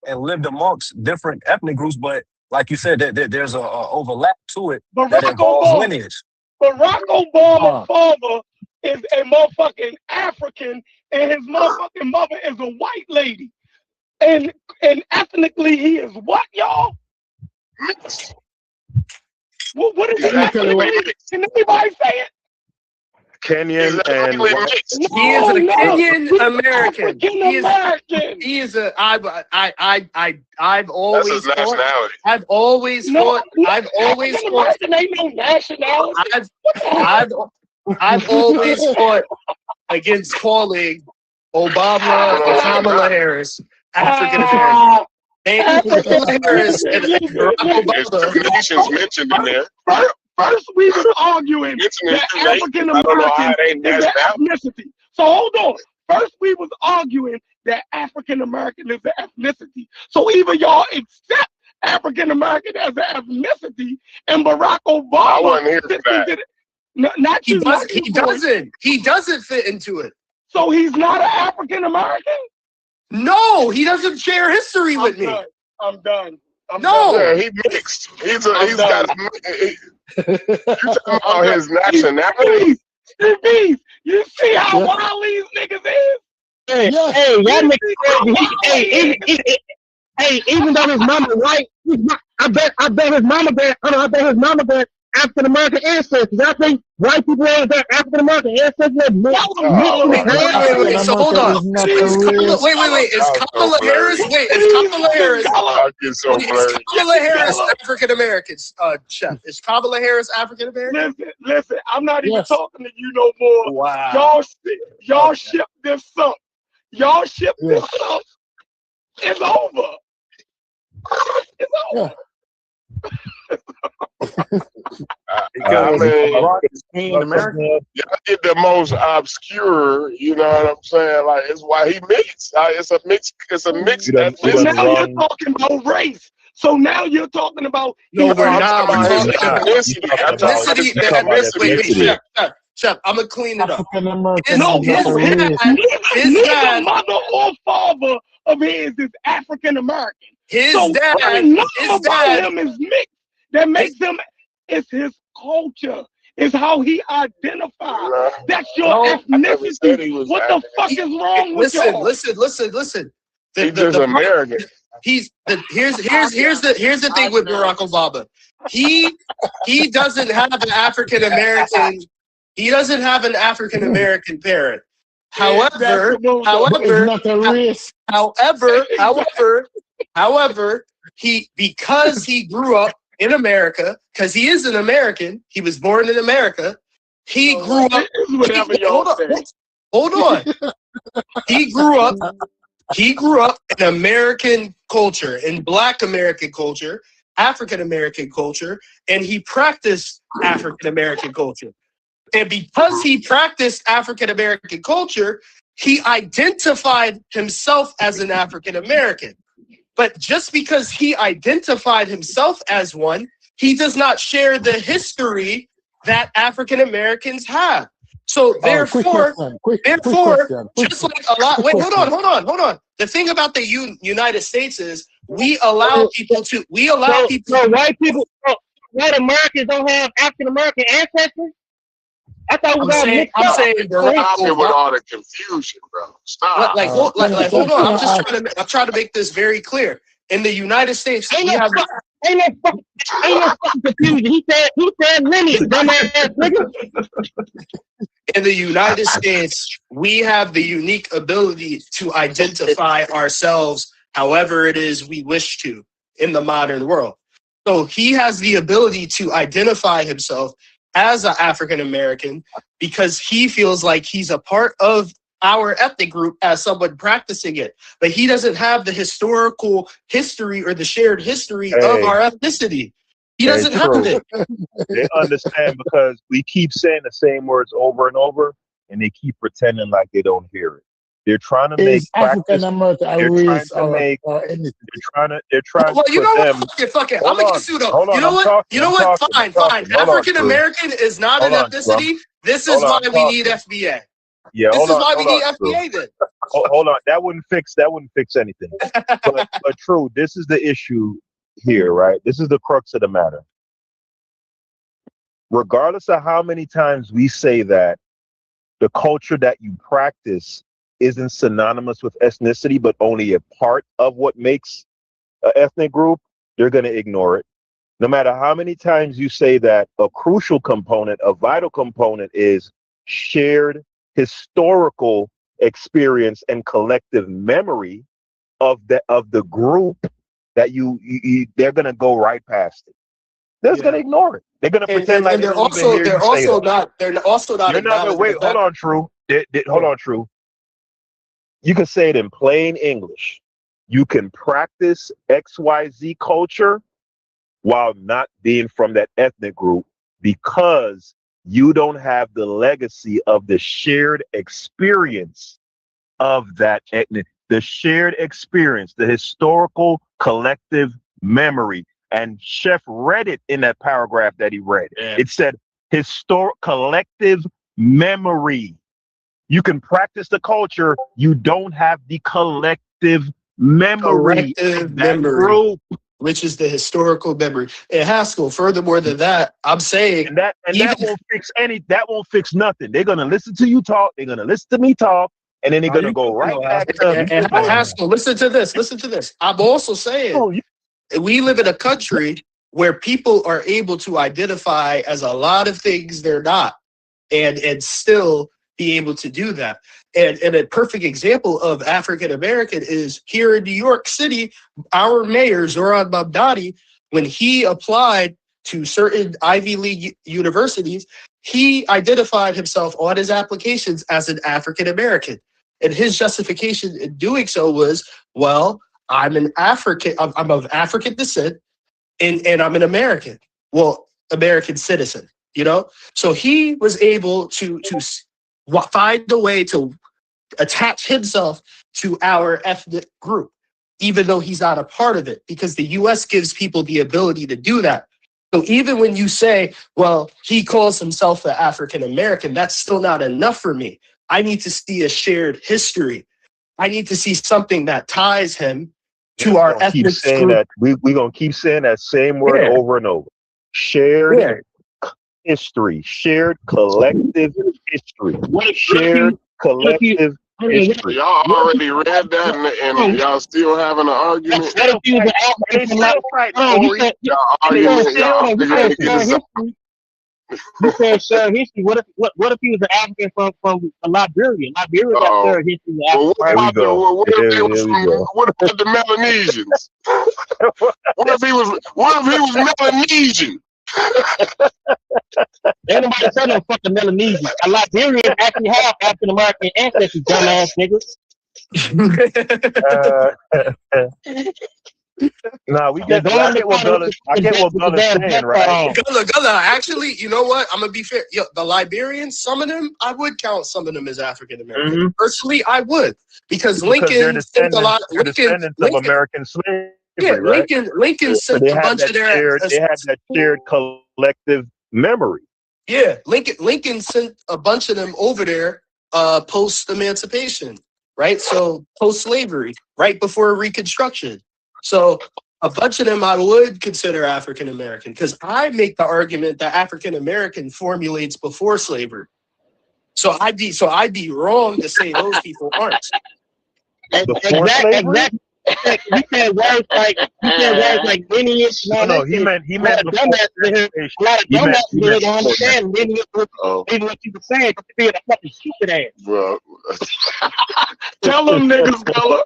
and lived amongst different ethnic groups, but like you said, there's a overlap to it that involves lineage. Barack Obama's father is a motherfucking African, and his motherfucking mother is a white lady, and ethnically he is what, y'all? Mixed. What is it? Can anybody say it? Kenyan and he is a Kenyan American. He is a. I've always thought. I've always thought. Ain't no nationality. I've always fought against calling Obama and Kamala Harris African American. Harris and Obama. Nations mentioned in there. First, we were arguing that African American is an ethnicity. So hold on. First, we was arguing that African American is an ethnicity. So either y'all accept African American as an ethnicity, and Barack Obama. I wasn't here for that. Not you. He doesn't fit into it. So he's not an African American? No, he doesn't share history with me. I'm done. Yeah, he mixed. He's got. You talking about his nationality? Steve, you see how wild these niggas is? Hey, that nigga crazy. Hey, even though his mama white, I bet his mama got African American ancestors. I think white people have African American ancestors. Wait. So hold on. Wait. Is Kamala Harris? Kamala Harris African Americans? Chef, is Kamala Harris African American? Listen. I'm not even talking to you no more. Wow. Y'all ship this up. It's over. Y'all get the most obscure, you know what I'm saying? Like, it's why he mixed. It's a mix. Now you're talking about race. So now you're talking about ethnicity. Chef, I'm gonna clean it up. Neither mother or father of his is African American. His dad is mixed. That makes him. It's his culture. It's how he identifies. That's your ethnicity. What the fuck is wrong with y'all? Listen. He's just American. Here's the thing with Barack Obama. He doesn't have an African American. He doesn't have an African American parent. However, because he grew up in America, because he is an American, he was born in America. He grew up. Hold on. He grew up in American culture, in Black American culture, African American culture, and he practiced African American culture. And because he practiced African American culture, he identified himself as an African American. But just because he identified himself as one, he does not share the history that African Americans have. So therefore, just like a lot. Wait, hold on. The thing about the United States is we allow people to. So white people, white Americans don't have African American ancestors. I thought we got mixed up. Stop it with all the confusion, bro. Stop. Hold on. I'm trying to make this very clear. In the United States, ain't no fucking confusion. He said lineage, dumbass nigga. In the United States, we have the unique ability to identify ourselves however it is we wish to in the modern world. So he has the ability to identify himself as an African American because he feels like he's a part of our ethnic group as someone practicing it. But he doesn't have the historical history or the shared history of our ethnicity. He doesn't have it. They understand because we keep saying the same words over and over, and they keep pretending like they don't hear it. They're trying to make African American They're trying well, you know what? Fuck it. I'm gonna get sued up. You know what? Fine. African American is not an ethnicity. This is why we need FBA. Yeah, this is why we need FBA then. Hold on. That wouldn't fix anything. but true, this is the issue here, right? This is the crux of the matter. Regardless of how many times we say that the culture that you practice isn't synonymous with ethnicity, but only a part of what makes an ethnic group, they're going to ignore it. No matter how many times you say that a crucial component, a vital component is shared historical experience and collective memory of the group, that they're going to go right past it. They're just going to ignore it. They're going to pretend like they're also not. Wait, hold on, True. Hold on, True. You can say it in plain English. You can practice XYZ culture while not being from that ethnic group because you don't have the legacy of the shared experience of that ethnic, the shared experience, the historical collective memory. And Chef read it in that paragraph that he read. Yeah. It said historic collective memory. You can practice the culture. You don't have the collective memory of that group, which is the historical memory. And Haskell, furthermore than that, I'm saying that won't fix nothing. They're gonna listen to you talk. They're gonna listen to me talk, and then they're gonna go right back to. And Haskell, listen to this. I'm also saying we live in a country where people are able to identify as a lot of things they're not, and still be able to do that. And a perfect example of African American is here in New York City, our mayor, Zoran Mamdani, when he applied to certain Ivy League universities, he identified himself on his applications as an African American. And his justification in doing so was, well, I'm of African descent, and I'm an American. Well, American citizen, you know? So he was able to find a way to attach himself to our ethnic group, even though he's not a part of it, because the U.S. gives people the ability to do that. So even when you say, well, he calls himself an African American, that's still not enough for me. I need to see a shared history. I need to see something that ties him to our ethnic group. We're going to keep saying that same word over and over. Shared history, shared collective history, shared collective history. Y'all already read that and y'all still having an argument? What if he was an They African from like? still fighting, Oh, you Corey. said Y'all you argument, said y'all you figuring said to get share us history. You said share history. What if he was an African from Liberia? Liberia got Uh-oh. shared history with Well, Africa. Here we Right? go. what if they Here was we from? go. What about the Melanesians? What if he was Melanesian? Ain't nobody said no fucking Melanesian. A Liberian actually have African American ancestors, dumbass niggas. Nah, we They're get. I going to get what find Gunna. I get what the Gunna's damn saying, death right? Gullah, actually, you know what? I'm gonna be fair. Yo, the Liberians, some of them, I would count some of them as African American. Mm-hmm. Personally, I would because Because they're Lincoln sent a lot. descendants of American slavery, Yeah, right? Lincoln So sent they a have bunch that of their. shared. They have that shared collective memory. Yeah, Lincoln sent a bunch of them over there post emancipation, right? So post slavery, right before Reconstruction. So a bunch of them I would consider African American because I make the argument that African American formulates before slavery. So I'd be wrong to say those people aren't. Before slavery? You said words like lineage and all No, that he shit. meant A lot of before dumbasses in here. A lot of He meant- dumbasses he in here meant don't before that. understand lineage. Even what you were saying, just being a fucking stupid ass. Bro, Tell them niggas, Bella.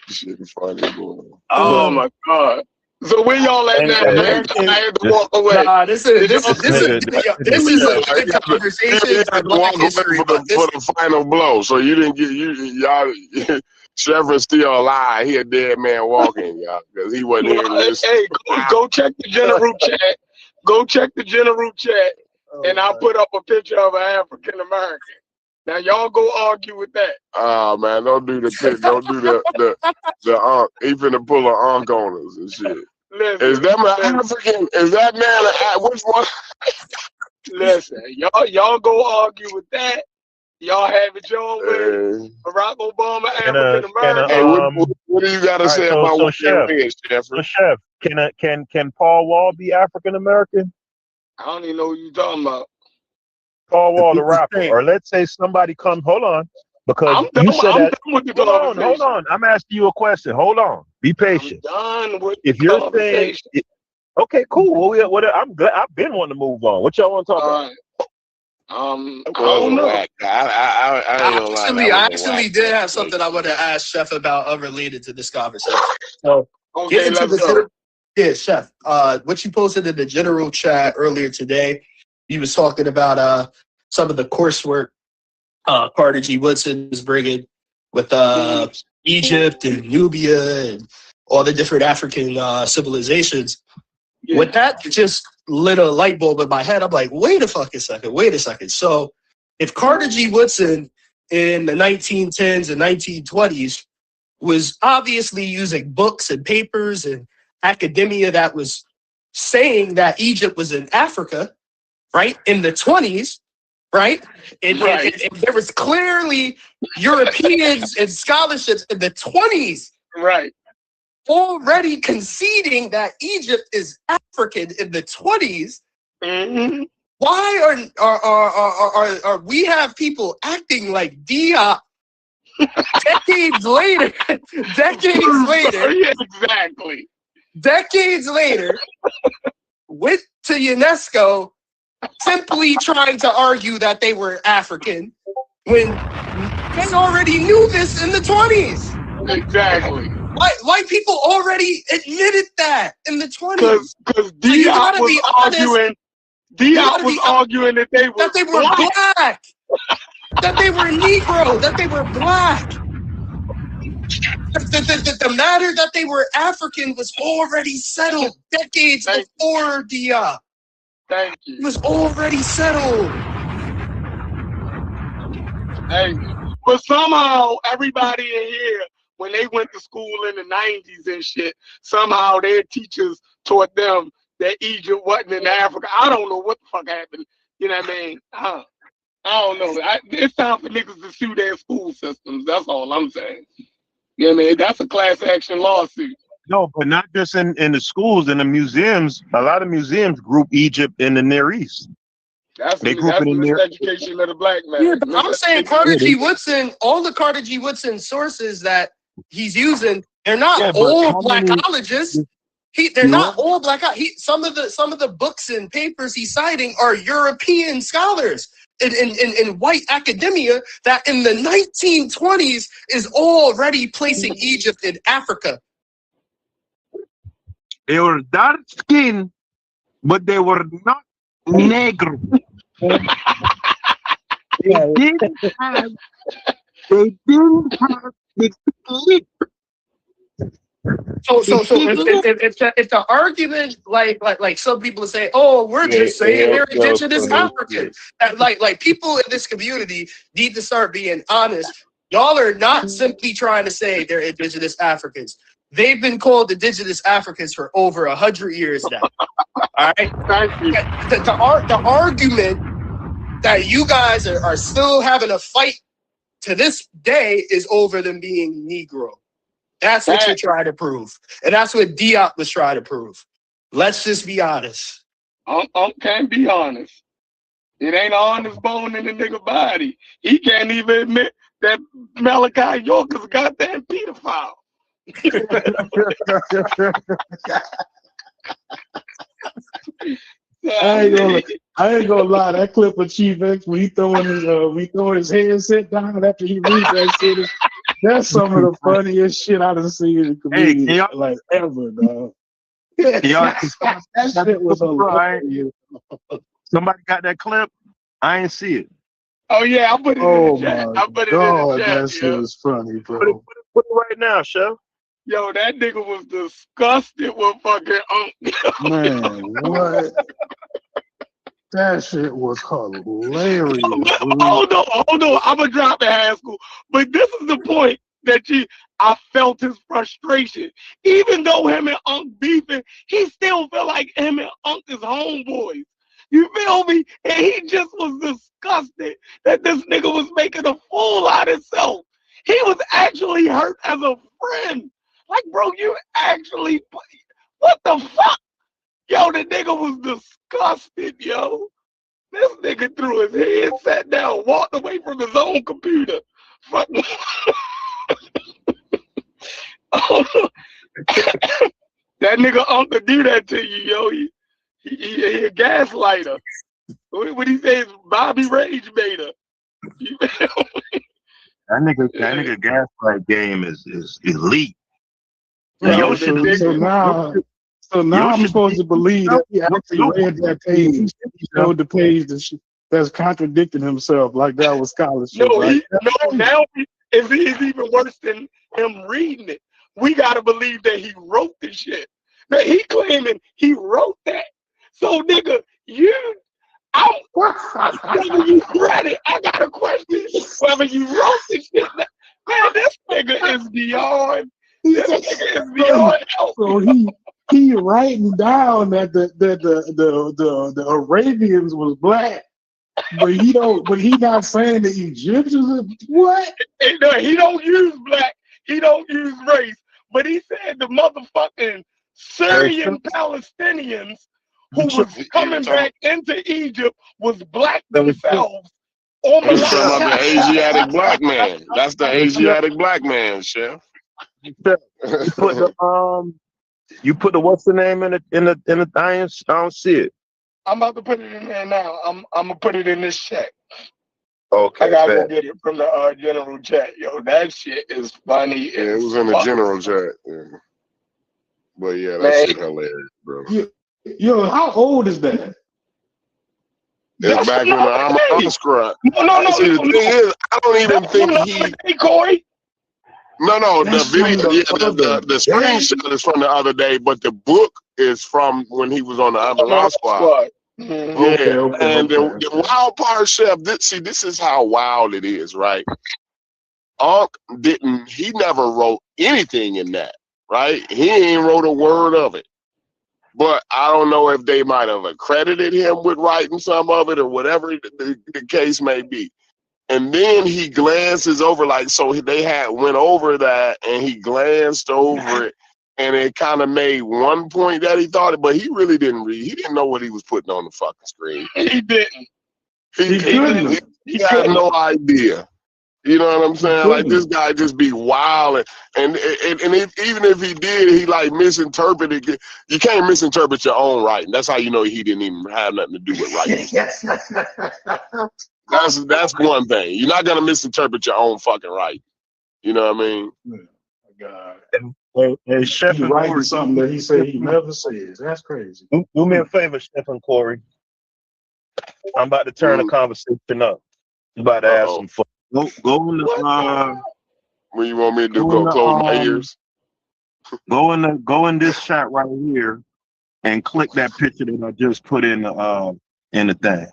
shit funny, boy. Oh my God. So where y'all at And- now, and- man? I had to walk away. Nah, this is a Yeah, good conversation you for had to Black walk away history, for but the final blow. So you didn't get y'all. Chevron's still alive. He a dead man walking, y'all, because he wasn't here listening. Hey, go check the general chat. Go check the general chat, and I'll put up a picture of an African American. Now y'all go argue with that. Oh man, don't do the he finna pull an unk on us and shit. Listen, Is that an African? Is that man? Which one? Listen, y'all go argue with that. Y'all have it your way. Barack Obama, African American. Hey, what do you got to say about what Chef, it is, Jeffrey? So Chef, can Paul Wall be African American? I don't even know what you're talking about. Paul Wall, the rapper, or let's say somebody comes. Hold on, because you said that. Hold on. I'm asking you a question. Hold on. Be patient. I'm done with if the you're conversation. saying, okay, cool. Well, I'm glad. I've been wanting to move on. What y'all want to talk about? I don't know. I actually did have something I want to ask Chef about unrelated to this conversation. So, okay, let's go. Yeah, Chef. What you posted in the general chat earlier today, you was talking about some of the coursework Carter G. Woodson is bringing with Egypt and Nubia and all the different African civilizations. Yeah. With that, just lit a light bulb in my head. I'm like, wait a second. So if Carter G. Woodson in the 1910s and 1920s was obviously using books and papers and academia that was saying that Egypt was in Africa, right, in the 20s, right? And there was clearly Europeans and scholarships in the 20s. Right. Already conceding that Egypt is African in the 20s. Mm-hmm. Why are we have people acting like Diop decades later? Yeah, exactly. Decades later, went to UNESCO simply trying to argue that they were African when they already knew this in the 20s. Exactly. White people already admitted that in the 20s. Because Diop was arguing that they were black. That they were Negro, that they were black. The matter that they were African was already settled decades before Diop. Thank you. It was already settled. Thank you. But somehow everybody in here, when they went to school in the 90s and shit, somehow their teachers taught them that Egypt wasn't in Africa. I don't know what the fuck happened. You know what I mean? I don't know. It's time for niggas to sue their school systems. That's all I'm saying. You know what I mean? That's a class action lawsuit. No, but not just in the schools, in the museums. A lot of museums group Egypt in the Near East. That's They group it in there. miseducation of the black man. Yeah, but I'm saying Carter Yeah, G. Woodson, all the Carter G. Woodson sources that he's using, they're not Yeah, but all how many- blackologists. They're You not all black. Some of the books and papers he's citing are European scholars in white academia that in the 1920s is already placing Egypt in Africa. They were dark skinned, but they were not negro. They didn't have the So if the argument like some people say, oh, we're just saying they're indigenous Africans. Like people in this community need to start being honest. Y'all are not simply trying to say they're indigenous Africans. They've been called indigenous Africans for over 100 years now. All right. Thank you. The argument that you guys are still having a fight to this day is over them being Negro. That's what you're trying to prove. And that's what Diop was trying to prove. Let's just be honest. Can't be honest. It ain't an honest bone in the nigga body. He can't even admit that Malachi York is a goddamn pedophile. I ain't gonna lie. That clip of Chief X when he throwing his headset down after he reads that shit. That's some of the funniest shit I've seen in comedian like ever, dog. That shit was hilarious. Somebody got that clip? I ain't see it. Oh yeah, I put it in the chat. I put it in the chat. That shit was funny, bro. Put it right now, Chef. Yo, that nigga was disgusted with fucking Man, what? That shit was hilarious. Hold on. I'm gonna drop in high school. But this is the point that I felt his frustration. Even though him and Unc beefing, he still felt like him and Unc is homeboys. You feel me? And he just was disgusted that this nigga was making a fool out of himself. He was actually hurt as a friend. Like, bro, you actually, what the fuck? Yo, the nigga was disgusted, yo. This nigga threw his head, sat down, walked away from his own computer. Fuck. That nigga Uncle do that to you, yo. He a gaslighter. What he says, Bobby Rage Bader. That nigga gaslight game is elite. Yeah, so now I'm supposed to believe that he actually read that page. He showed the page that's contradicting himself, like that was scholarship. Now it's even worse than him reading it. We gotta believe that he wrote the shit. Now he claiming he wrote that. So nigga, whether you read it, I got a question. Whether you wrote this shit, man, this nigga is beyond. This nigga is beyond help. So he writing down that the Arabians was black, but he not saying the Egyptians are what? No, he don't use black. He don't use race. But he said the motherfucking Syrian Palestinians who was coming back into Egypt was black themselves. He's talking about the Asiatic black man. That's the Asiatic black man, Chef. You put the what's the name in the I don't see it. I'm about to put it in there now. I'm gonna put it in this chat. Okay. I gotta go get it from the general chat. Yo, that shit is funny. Yeah, it was in the general chat. Yeah. But yeah, that shit hilarious, bro. Yo, how old is that? It's back when I'm scribe. No. See, the thing is, I don't even think Hey, Corey. No, the video, the screenshot is from the other day, but the book is from when he was on the Avalon Squad. Mm-hmm. Yeah, and the wild part, Chef, this is how wild it is, right? Unc he never wrote anything in that, right? He ain't wrote a word of it. But I don't know if they might have accredited him with writing some of it or whatever the case may be. And then he glances over, like, so they went over that and he glanced over it and it kind of made one point that he thought it, but he really didn't read. He didn't know what he was putting on the fucking screen. He didn't. He had no idea. You know what I'm saying? Like this guy just be wild, and even if he did, he like misinterpreted. You can't misinterpret your own writing. That's how you know he didn't even have nothing to do with writing. That's one thing. You're not gonna misinterpret your own fucking writing. You know what I mean? God. And Chef He and writing Corey, something that he said he never says. That's crazy. do me a favor, Chef and Corey. I'm about to turn the conversation up. I'm about to ask some fun. Go in the What you want me to do? Go close my ears. Go in this chat right here and click that picture that I just put in the thing.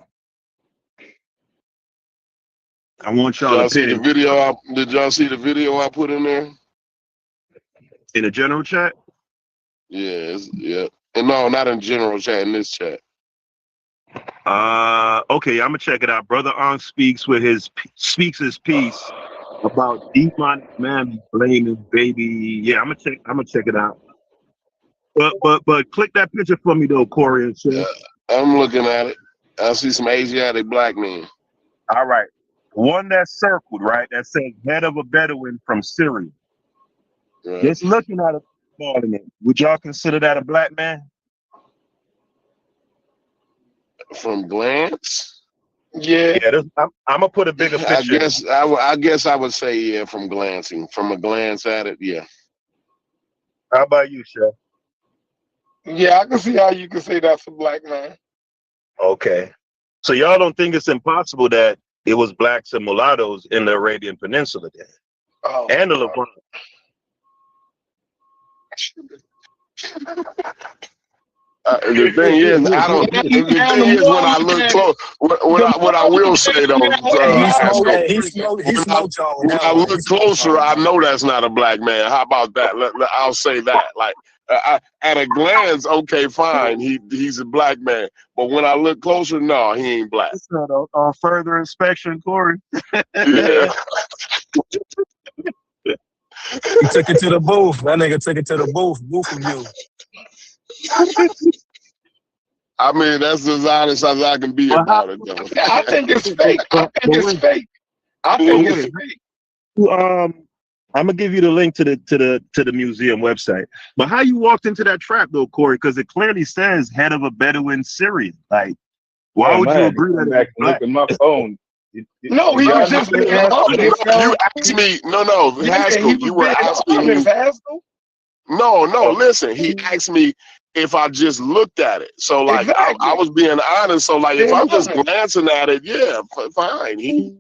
I want y'all to see the video. Did y'all see the video I put in there? In the general chat? Yeah, and no, not in general chat. In this chat. Okay, I'm gonna check it out. Brother On speaks his piece about demonic man blaming baby. Yeah, I'm gonna check it out. But click that picture for me though, Corey and Chef. I'm looking at it. I see some Asiatic black men. All right. One that's circled, right? That says head of a Bedouin from Syria. Right. Just looking at it, would y'all consider that a black man? From glance? Yeah. I'm gonna put a bigger picture. I guess I would say yeah, from glancing. From a glance at it, yeah. How about you, Chef? Yeah, I can see how you can say that's a black man. Okay. So y'all don't think it's impossible that it was blacks and mulattoes in the Arabian Peninsula then? Oh, and the Levant. The thing is, I don't. The thing is, when I look close, what I will say though, when I look closer, I know that's not a black man. How about that? I'll say that. Like at a glance, okay, fine, he's a black man. But when I look closer, no, he ain't black. That's not on further inspection, Corey. Yeah. He took it to the booth. That nigga took it to the booth. Booth review. I mean, that's as honest as I can be about it, though. I think it's fake. I think it's fake. I think it's fake. I'm gonna give you the link to the museum website. But how you walked into that trap though, Corey? Because it clearly says head of a Bedouin Syrian. Like, why would you agree that it's black? Look at my phone. No, he was just being honest. You asked me, no, Haskell, you were asking me. No, listen, he asked me if I just looked at it. So, like, exactly. I was being honest. So, like, if I'm just glancing at it, yeah, fine. He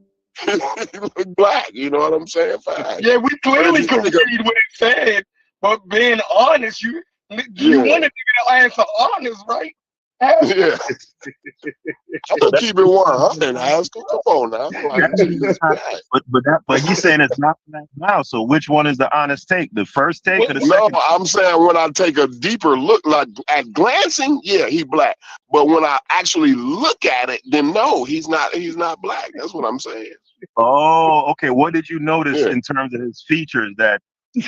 looked black. You know what I'm saying? Fine. Yeah, we clearly could read what it said, but being honest, you want to answer honest, right? Yeah. I'm gonna keep it 100, Haskell. Come on now. But he's saying it's not black now. So which one is the honest take? The first take or the second? No, I'm saying when I take a deeper look, like at glancing, yeah, he black. But when I actually look at it, then no, he's not black. That's what I'm saying. Oh, okay. What did you notice in terms of his features that he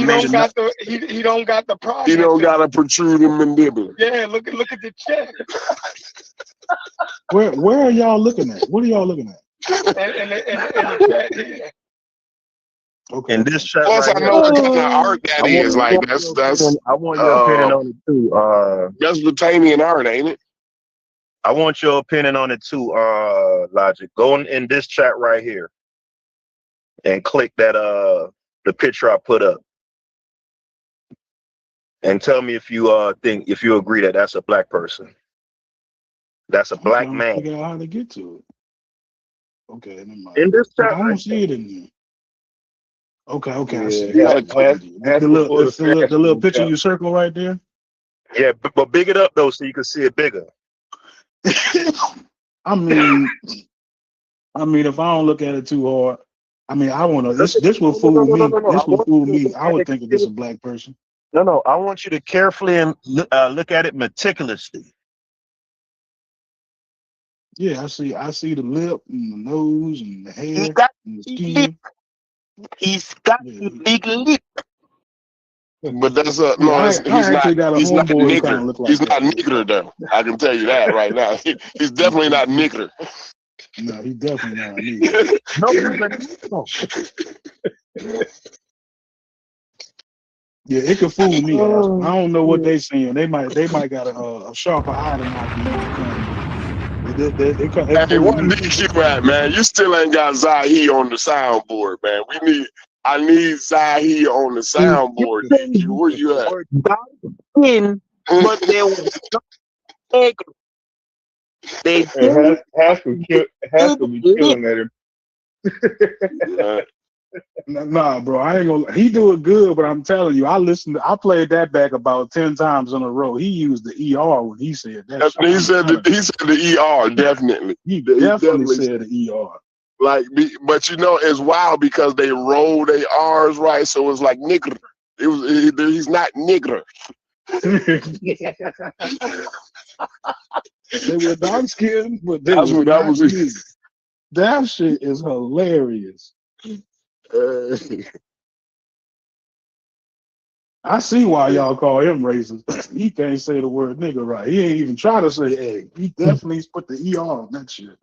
don't got the process. He don't got a protruding mandible. Yeah, look at the check. Where are y'all looking at? What are y'all looking at? In the chat here. Okay. In this chat, plus, I know what kind of art that is. Like that's. I want your opinion on it too. Mesopotamian art, ain't it? I want your opinion on it too. Logic. Go in this chat right here, and click that the picture I put up, and tell me if you agree that that's a black person. That's a black man. Figure out how to get to it. Okay, never mind. In this chat, I don't see it in there. Okay, I see it. The little picture you circle right there. Yeah, but big it up though, so you can see it bigger. I mean, if I don't look at it too hard, I mean, I want to. This will fool me. This will fool me. I would think that this is a black person. No. I want you to carefully and look at it meticulously. Yeah, I see the lip and the nose and the hair and the skin. He's got a big lip. But that's Yeah, no. I He's not. actually got a He's not homeboy who kind of nigger. look like He's that. not nigger though. I can tell you that right now. He's definitely not nigger. No, he definitely not a nigga. No. Yeah, it could fool me. Oh, I don't know what they saying. They might got a sharper eye than I do when it comes to it Hey, fooled what me. nigga you at, man? You still ain't got Zahi on the soundboard, man. I need Zahi on the soundboard, DQ. Where you at? in, but they were not they Hey, did Haskell be killing at him. Nah, bro, I ain't gonna. He do it good, but I'm telling you, I played that back about 10 times in a row. He used the ER when he said that. He said the ER, definitely. He He definitely said the ER. Like, but you know, it's wild because they roll their R's right, so it's like nigger. He's not nigger. They were dark skinned, but they That's were what that not was. niggas. That shit is hilarious. I see why y'all call him racist. He can't say the word nigga right. He ain't even try to say egg. He definitely put the ER on that shit.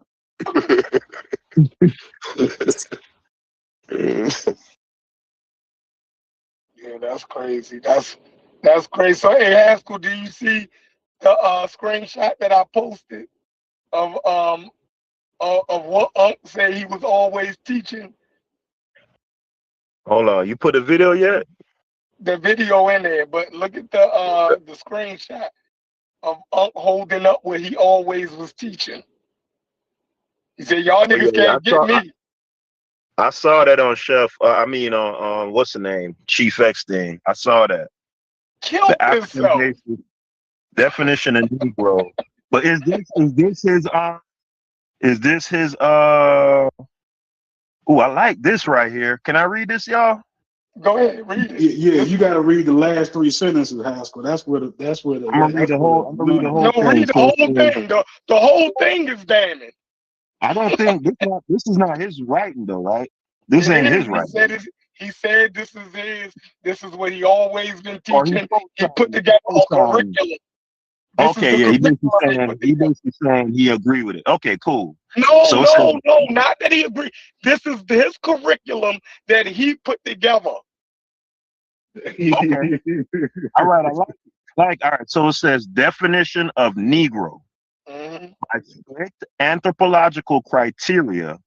Yeah, that's crazy. That's crazy. So, hey, Haskell, do you see the screenshot that I posted of what Unc said he was always teaching? Hold on, you put a video yet? The video in there, but look at the screenshot of Unc holding up where he always was teaching. He said, "Y'all niggas can't get me." I saw that on Chef. On what's the name? Chief X thing. I saw that. Killed The African himself. basic definition of Negro. But is this his I like this right here. Can I read this, y'all? Go ahead, read it. Yeah, you got to read the last 3 sentences, Haskell. That's where the I'm gonna read the whole No, thing. read the whole thing. The whole thing is damning. I don't think this is not his writing though, right? This ain't his writing. He said this is his. This is what he always been Or teaching. He put together a curriculum. Okay, yeah, he basically saying he agree with it. Okay, cool. No, not that he agree. This is his curriculum that he put together. Okay. All right, I like all right. So it says definition of Negro. By strict anthropological criteria,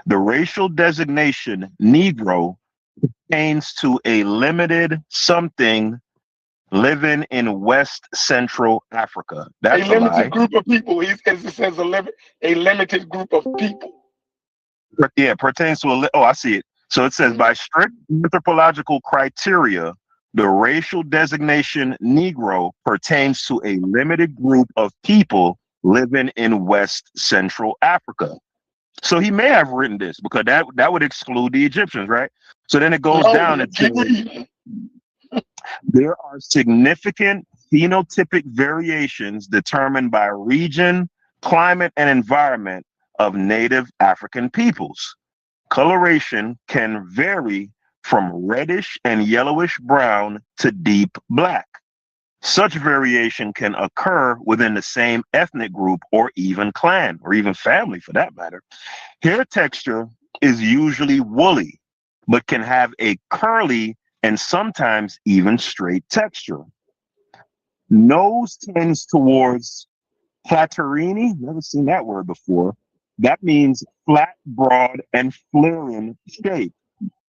the racial designation Negro pertains to a limited something living in West Central Africa. That's a limited group of people. It says a limited group of people. Yeah, pertains to I see it. So it says by strict anthropological criteria, the racial designation Negro pertains to a limited group of people living in West Central Africa. So he may have written this because that would exclude the Egyptians, right? So then it goes down and says there are significant phenotypic variations determined by region, climate, and environment of native African peoples. Coloration can vary from reddish and yellowish brown to deep black. Such variation can occur within the same ethnic group or even clan or even family for that matter. Hair texture is usually woolly, but can have a curly and sometimes even straight texture. Nose tends towards Platterini, never seen that word before. That means flat, broad, and flaring shape.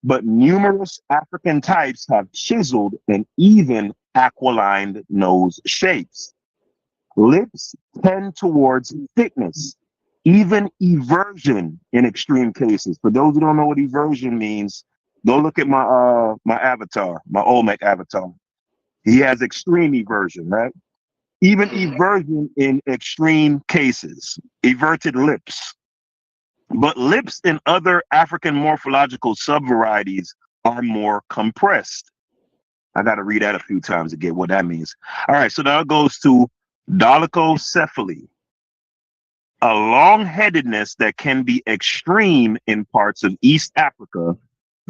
But numerous African types have chiseled and even aquiline nose shapes. Lips tend towards thickness, even eversion in extreme cases. For those who don't know what eversion means, go look at my avatar, my Olmec avatar. He has extreme eversion, right? Even eversion in extreme cases, everted lips. But lips in other African morphological subvarieties are more compressed. I got to read that a few times to get what that means. All right, so now it goes to dolichocephaly, a long-headedness that can be extreme in parts of East Africa,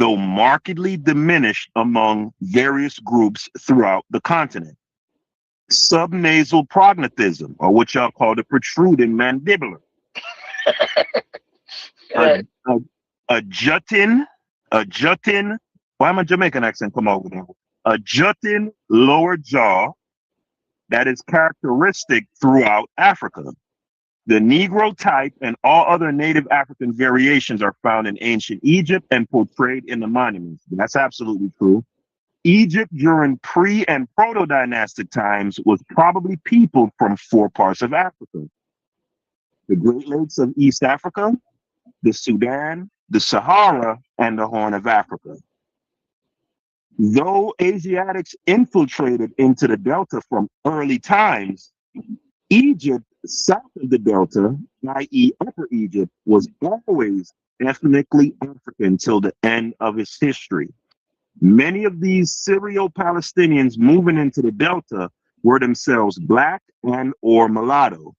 though markedly diminished among various groups throughout the continent. Subnasal prognathism, or what y'all call the protruding mandibular. Right. A jutting, why my Jamaican accent come over there? A jutting lower jaw that is characteristic throughout Africa. The Negro type and all other native African variations are found in ancient Egypt and portrayed in the monuments. That's absolutely true. Egypt during pre- and proto-dynastic times was probably peopled from 4 parts of Africa: the Great Lakes of East Africa, the Sudan, the Sahara, and the Horn of Africa. Though Asiatics infiltrated into the Delta from early times, Egypt south of the Delta, i.e. Upper Egypt, was always ethnically African till the end of its history. Many of these Syro-Palestinians moving into the Delta were themselves Black and or mulatto.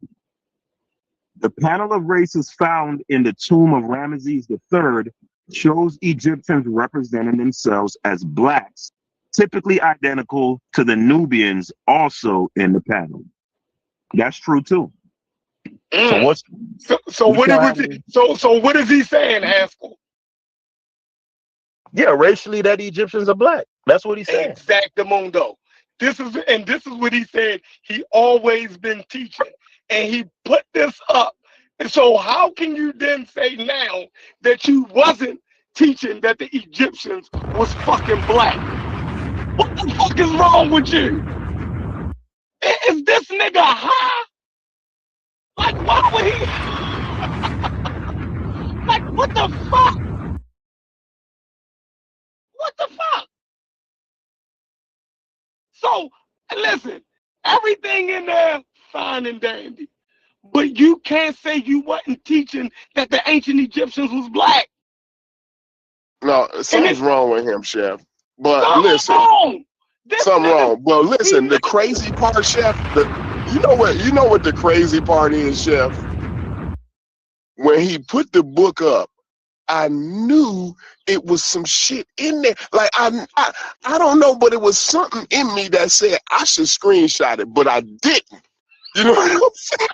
The panel of races found in the tomb of Ramesses III shows Egyptians representing themselves as Blacks, typically identical to the Nubians also in the panel. That's true too. So what's so what is he saying, Haskell? Yeah, racially that Egyptians are black. That's what he said. Exactamundo. This is what he said. He always been teaching, and he put this up. And so how can you then say now that you wasn't teaching that the Egyptians was fucking black? What the fuck is wrong with you? Is this nigga high? Like, why would he? Like, what the fuck? What the fuck? So, listen, everything in there, fine and dandy. But you can't say you wasn't teaching that the ancient Egyptians was black. No, something's wrong with him, Chef. But something listen, wrong. something wrong. But listen, the crazy part, Chef, you know what the crazy part is, Chef? When he put the book up, I knew it was some shit in there. Like I don't know, but it was something in me that said I should screenshot it, but I didn't. You know what I'm saying?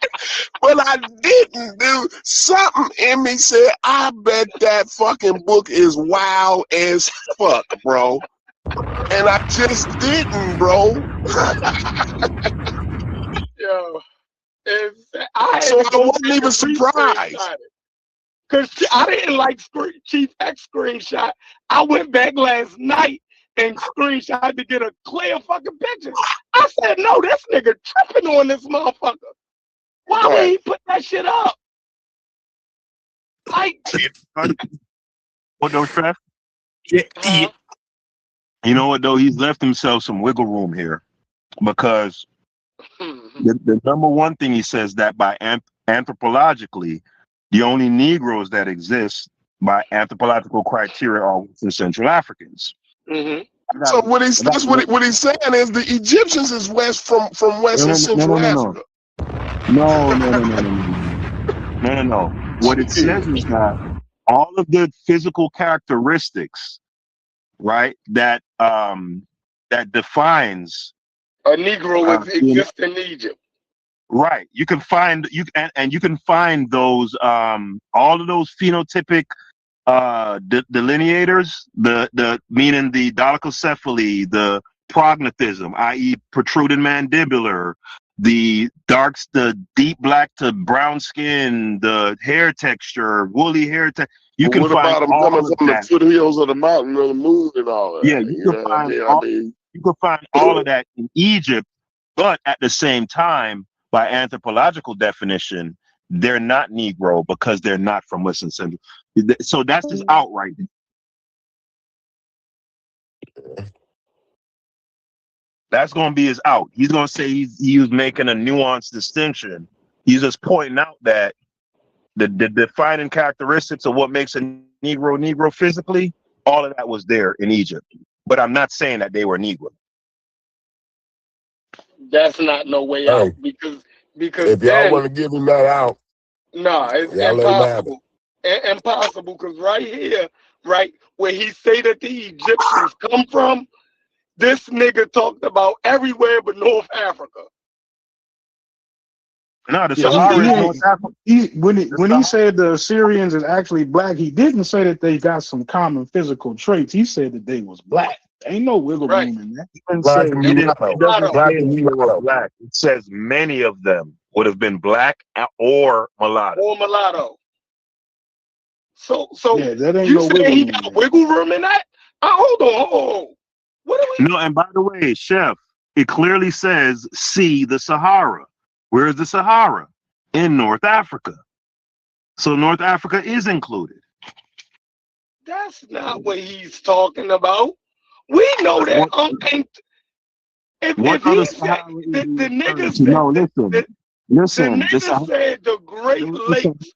But I didn't, dude. Something in me said, I bet that fucking book is wild as fuck, bro. And I just didn't, bro. Yo, I so I wasn't even surprised. Because I didn't like Chief X screenshot. I went back last night and screenshot to get a clear fucking picture. I said, no, this nigga tripping on this motherfucker. Why would he put that shit up? Like, what those Trev? Yeah. You know what though? He's left himself some wiggle room here, because the number one thing he says that by anthropologically, the only Negroes that exist by anthropological criteria are Western Central Africans. Mm-hmm. So what he's saying is the Egyptians is from Western Central Africa. No. What it says is that all of the physical characteristics, right, that defines a Negro exists in Egypt. Right. You can find those all of those phenotypic delineators, the meaning the dolichocephaly, the prognathism, i.e. protruding mandibular, the deep black to brown skin, the hair texture, woolly hair texture. You can find them all coming of from that. the foothills of the mountain or the moon and all that. Yeah, you can find all of that in Egypt, but at the same time, by anthropological definition, they're not Negro because they're not from Western Central. So that's just outright. That's going to be his out. He's going to say he was making a nuanced distinction. He's just pointing out that the defining characteristics of what makes a Negro physically, all of that was there in Egypt. But I'm not saying that they were Negro. That's not no way out because if y'all want to give him that out, no, it's impossible. Impossible, because right here, right, where he say that the Egyptians come from, this nigga talked about everywhere but North Africa. No, the Yeah, Sahara is he North Africa. when he said the Assyrians is actually black, he didn't say that they got some common physical traits. He said that they was black. Ain't no wiggle Right. room in that. He didn't Black say and he didn't. mulatto. It doesn't Black say and they were mulatto. black. It says many of them would have been black or mulatto. Or mulatto. So Yeah, that ain't you no saying wiggle he room got in that. wiggle room in that? Hold on. What are we? No, and by the way, Chef, it clearly says see the Sahara. Where is the Sahara? In North Africa. So North Africa is included. That's not what he's talking about. We know that ain't. If Other he Sahara said is the he nigga referring to? said No, listen. the Listen, the nigga Sahara. said the Great Listen, Lakes.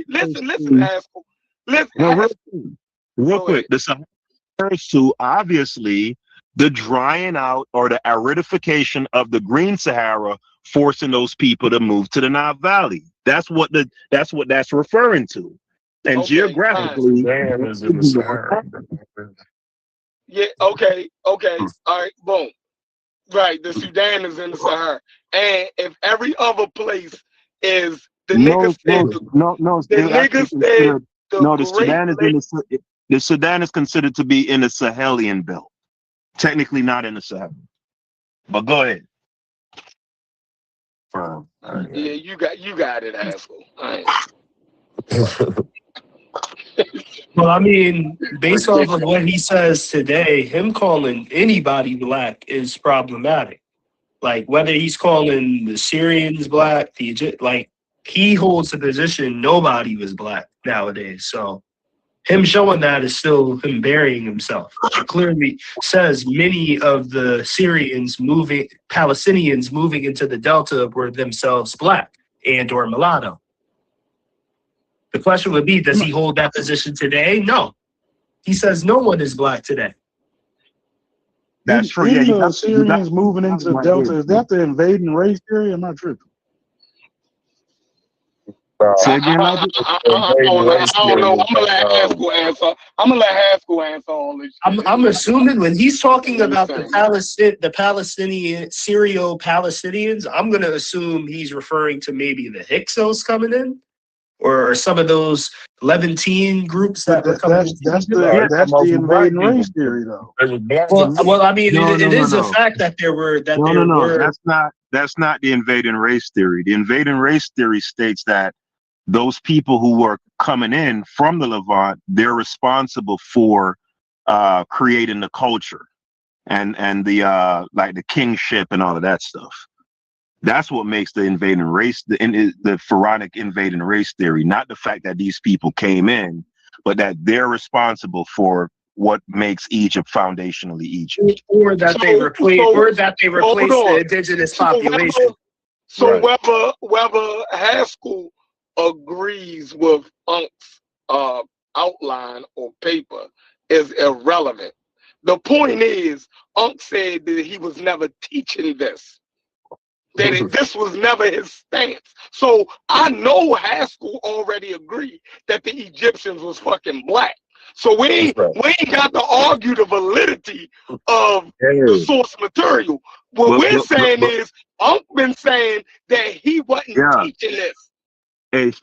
Listen, Haskell. Listen, no, Haskell. real Go quick. ahead. The Sahara refers to obviously the drying out or the aridification of the Green Sahara, forcing those people to move to the Nile Valley. That's what that's referring to. And Okay, geographically, Sudan is in the Sahara. Yeah, okay. All right, boom. Right, the Sudan is in the Sahara. And if every other place is the nigga said the nigga said the Sudan is in the Sudan is considered to be in the Sahelian belt. Technically not in the Sahara. But go ahead. Yeah, you got it, Haskell. Well, I mean, based off of what he says today, him calling anybody black is problematic. Like whether he's calling the Syrians black, the Egypt, like he holds the position nobody was black nowadays. So him showing that is still him burying himself. It clearly says many of the Palestinians moving into the Delta were themselves black and or mulatto. The question would be, does he hold that position today? No. He says no one is black today. That's true. In Yeah, the Assyrians moving into the Delta, is that the invading race theory? Am I tripping? Say again, I don't know. I'm gonna let Haskell answer. I'm gonna let Haskell answer all this. I'm assuming when he's talking about the Palestinian Syrio-Palestinians, I'm gonna assume he's referring to maybe the Hyksos coming in, or some of those Levantine groups that were coming into That's Egypt. the invading race theory, though. Well, I mean, No, it is a no. fact that there were That's not the invading race theory. The invading race theory states that those people who were coming in from the Levant, they're responsible for creating the culture and the like the kingship and all of that stuff. That's what makes the invading race, the pharaonic invading race theory, not the fact that these people came in, but that they're responsible for what makes Egypt foundationally Egypt. Or that they replace the indigenous population. So whether Haskell agrees with Unk's outline or paper is irrelevant. The point is, Unk said that he was never teaching this. This was never his stance. So I know Haskell already agreed that the Egyptians was fucking black. So we ain't got to argue the validity of the source material. What we're saying is, Unk been saying that he wasn't teaching this.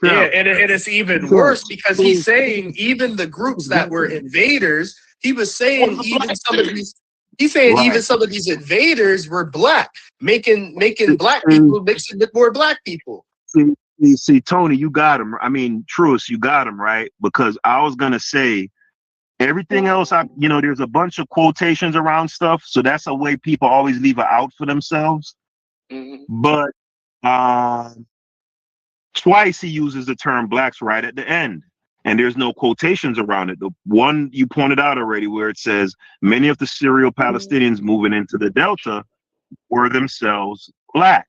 Yeah, and it's even worse because he's saying even the groups that were invaders, he was saying even some of these. He's saying even some of these invaders were black, making black people mixing with more black people. See, Tony, you got him. I mean, Truist, you got him right, because I was gonna say everything else. There's a bunch of quotations around stuff, so that's a way people always leave it out for themselves. Mm-hmm. But twice he uses the term blacks right at the end. And there's no quotations around it. The one you pointed out already, where it says many of the Syrio-Palestinians moving into the Delta were themselves black.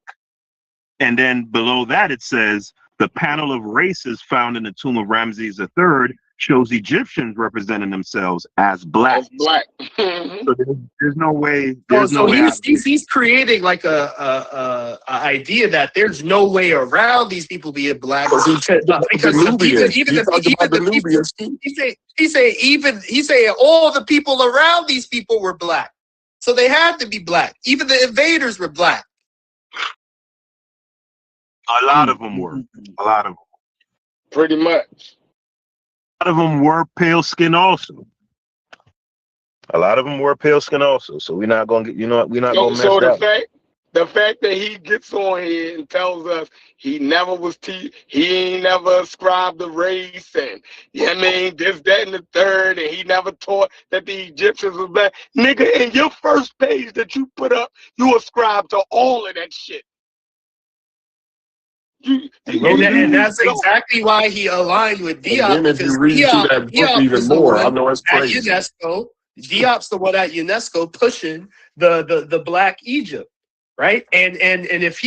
And then below that, it says the panel of races found in the tomb of Ramses III shows Egyptians representing themselves as black. As black. So there's no way. Oh, There's no so way. he's creating like a idea that there's no way around these people being black because Nubians. even He the talked about the people Nubians too. he say all the people around these people were black, so they had to be black. Even the invaders were black. A lot of them were. A lot of them. Pretty much. A lot of them were pale skin also. A lot of them were pale skin also. So we're not gonna get. You know, we're not gonna mess that. The fact that he gets on here and tells us he never was he ain't never ascribed the race and I mean this, that, and the third, and he never taught that the Egyptians was black. Nigga, in your first page that you put up, you ascribe to all of that shit. And that's exactly why he aligned with Diop. And then if you read through that book even more, I know it's crazy. At UNESCO, Diop's the one at UNESCO pushing the Black Egypt. Right, and if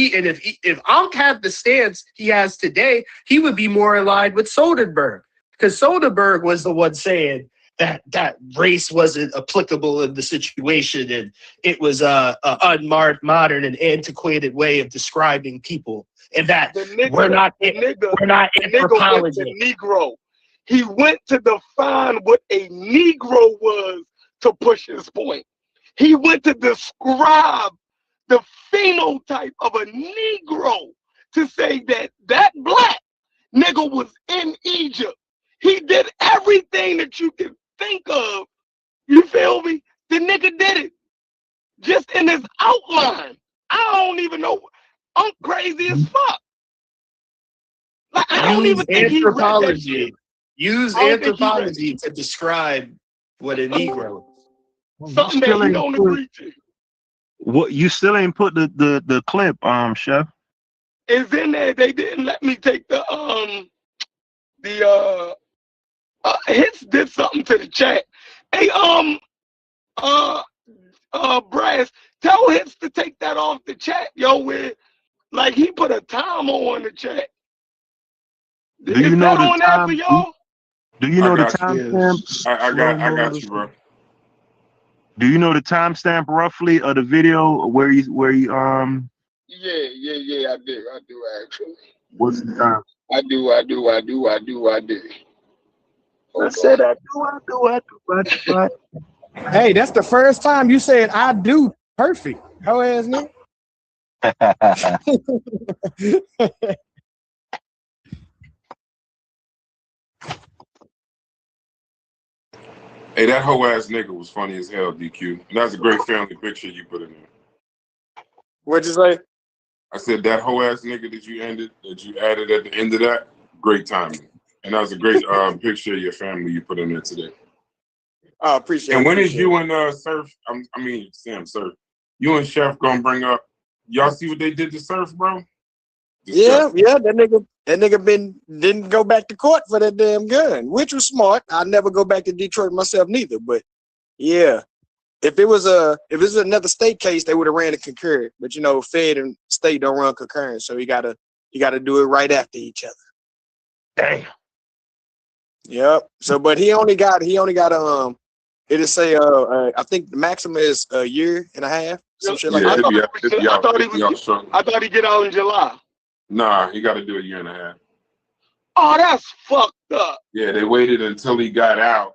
Ankh had the stance he has today, he would be more aligned with Soderbergh, because Soderbergh was the one saying that race wasn't applicable in the situation, and it was a unmarked, modern, and antiquated way of describing people, and that we're not anthropology. Negro. He went to define what a Negro was to push his point. He went to describe the phenotype of a Negro to say that black nigga was in Egypt. He did everything that you can think of. You feel me? The nigga did it. Just in his outline. I don't even know. I'm crazy as fuck. Like, I don't even think he read that shit. Use anthropology to describe what a Negro is. Something that you don't agree to. What, you still ain't put the clip, Chef? It's in there. They didn't let me take the Hits did something to the chat. Hey, Brass, tell Hits to take that off the chat, yo. Where like he put a time on the chat. Do you know the time? For y'all? Do you know the timestamp? I got you, bro. Do you know the timestamp roughly of the video where you Yeah, I do actually. What's the time? I do. I said I do. Hey, that's the first time you said I do perfect. How ass nigga? Hey, that whole ass nigga was funny as hell, DQ. And that's a great family picture you put in there. What'd you say? I said that whole ass nigga that you added at the end of that, great timing. And that was a great picture of your family you put in there today. I appreciate it. And when is you and Sam Surf, you and Chef gonna bring up, y'all see what they did to Surf, bro? Yeah, that nigga didn't go back to court for that damn gun, which was smart. I'd never go back to Detroit myself neither, but yeah. If it was another state case, they would have ran a concurrent. But you know, Fed and state don't run concurrent, so you gotta do it right after each other. Damn. Yep. So, but he only got it'll say I think the maximum is a year and a half. Some shit like that. I thought he'd get out in July. Nah, he got to do a year and a half. Oh, that's fucked up. Yeah, they waited until he got out.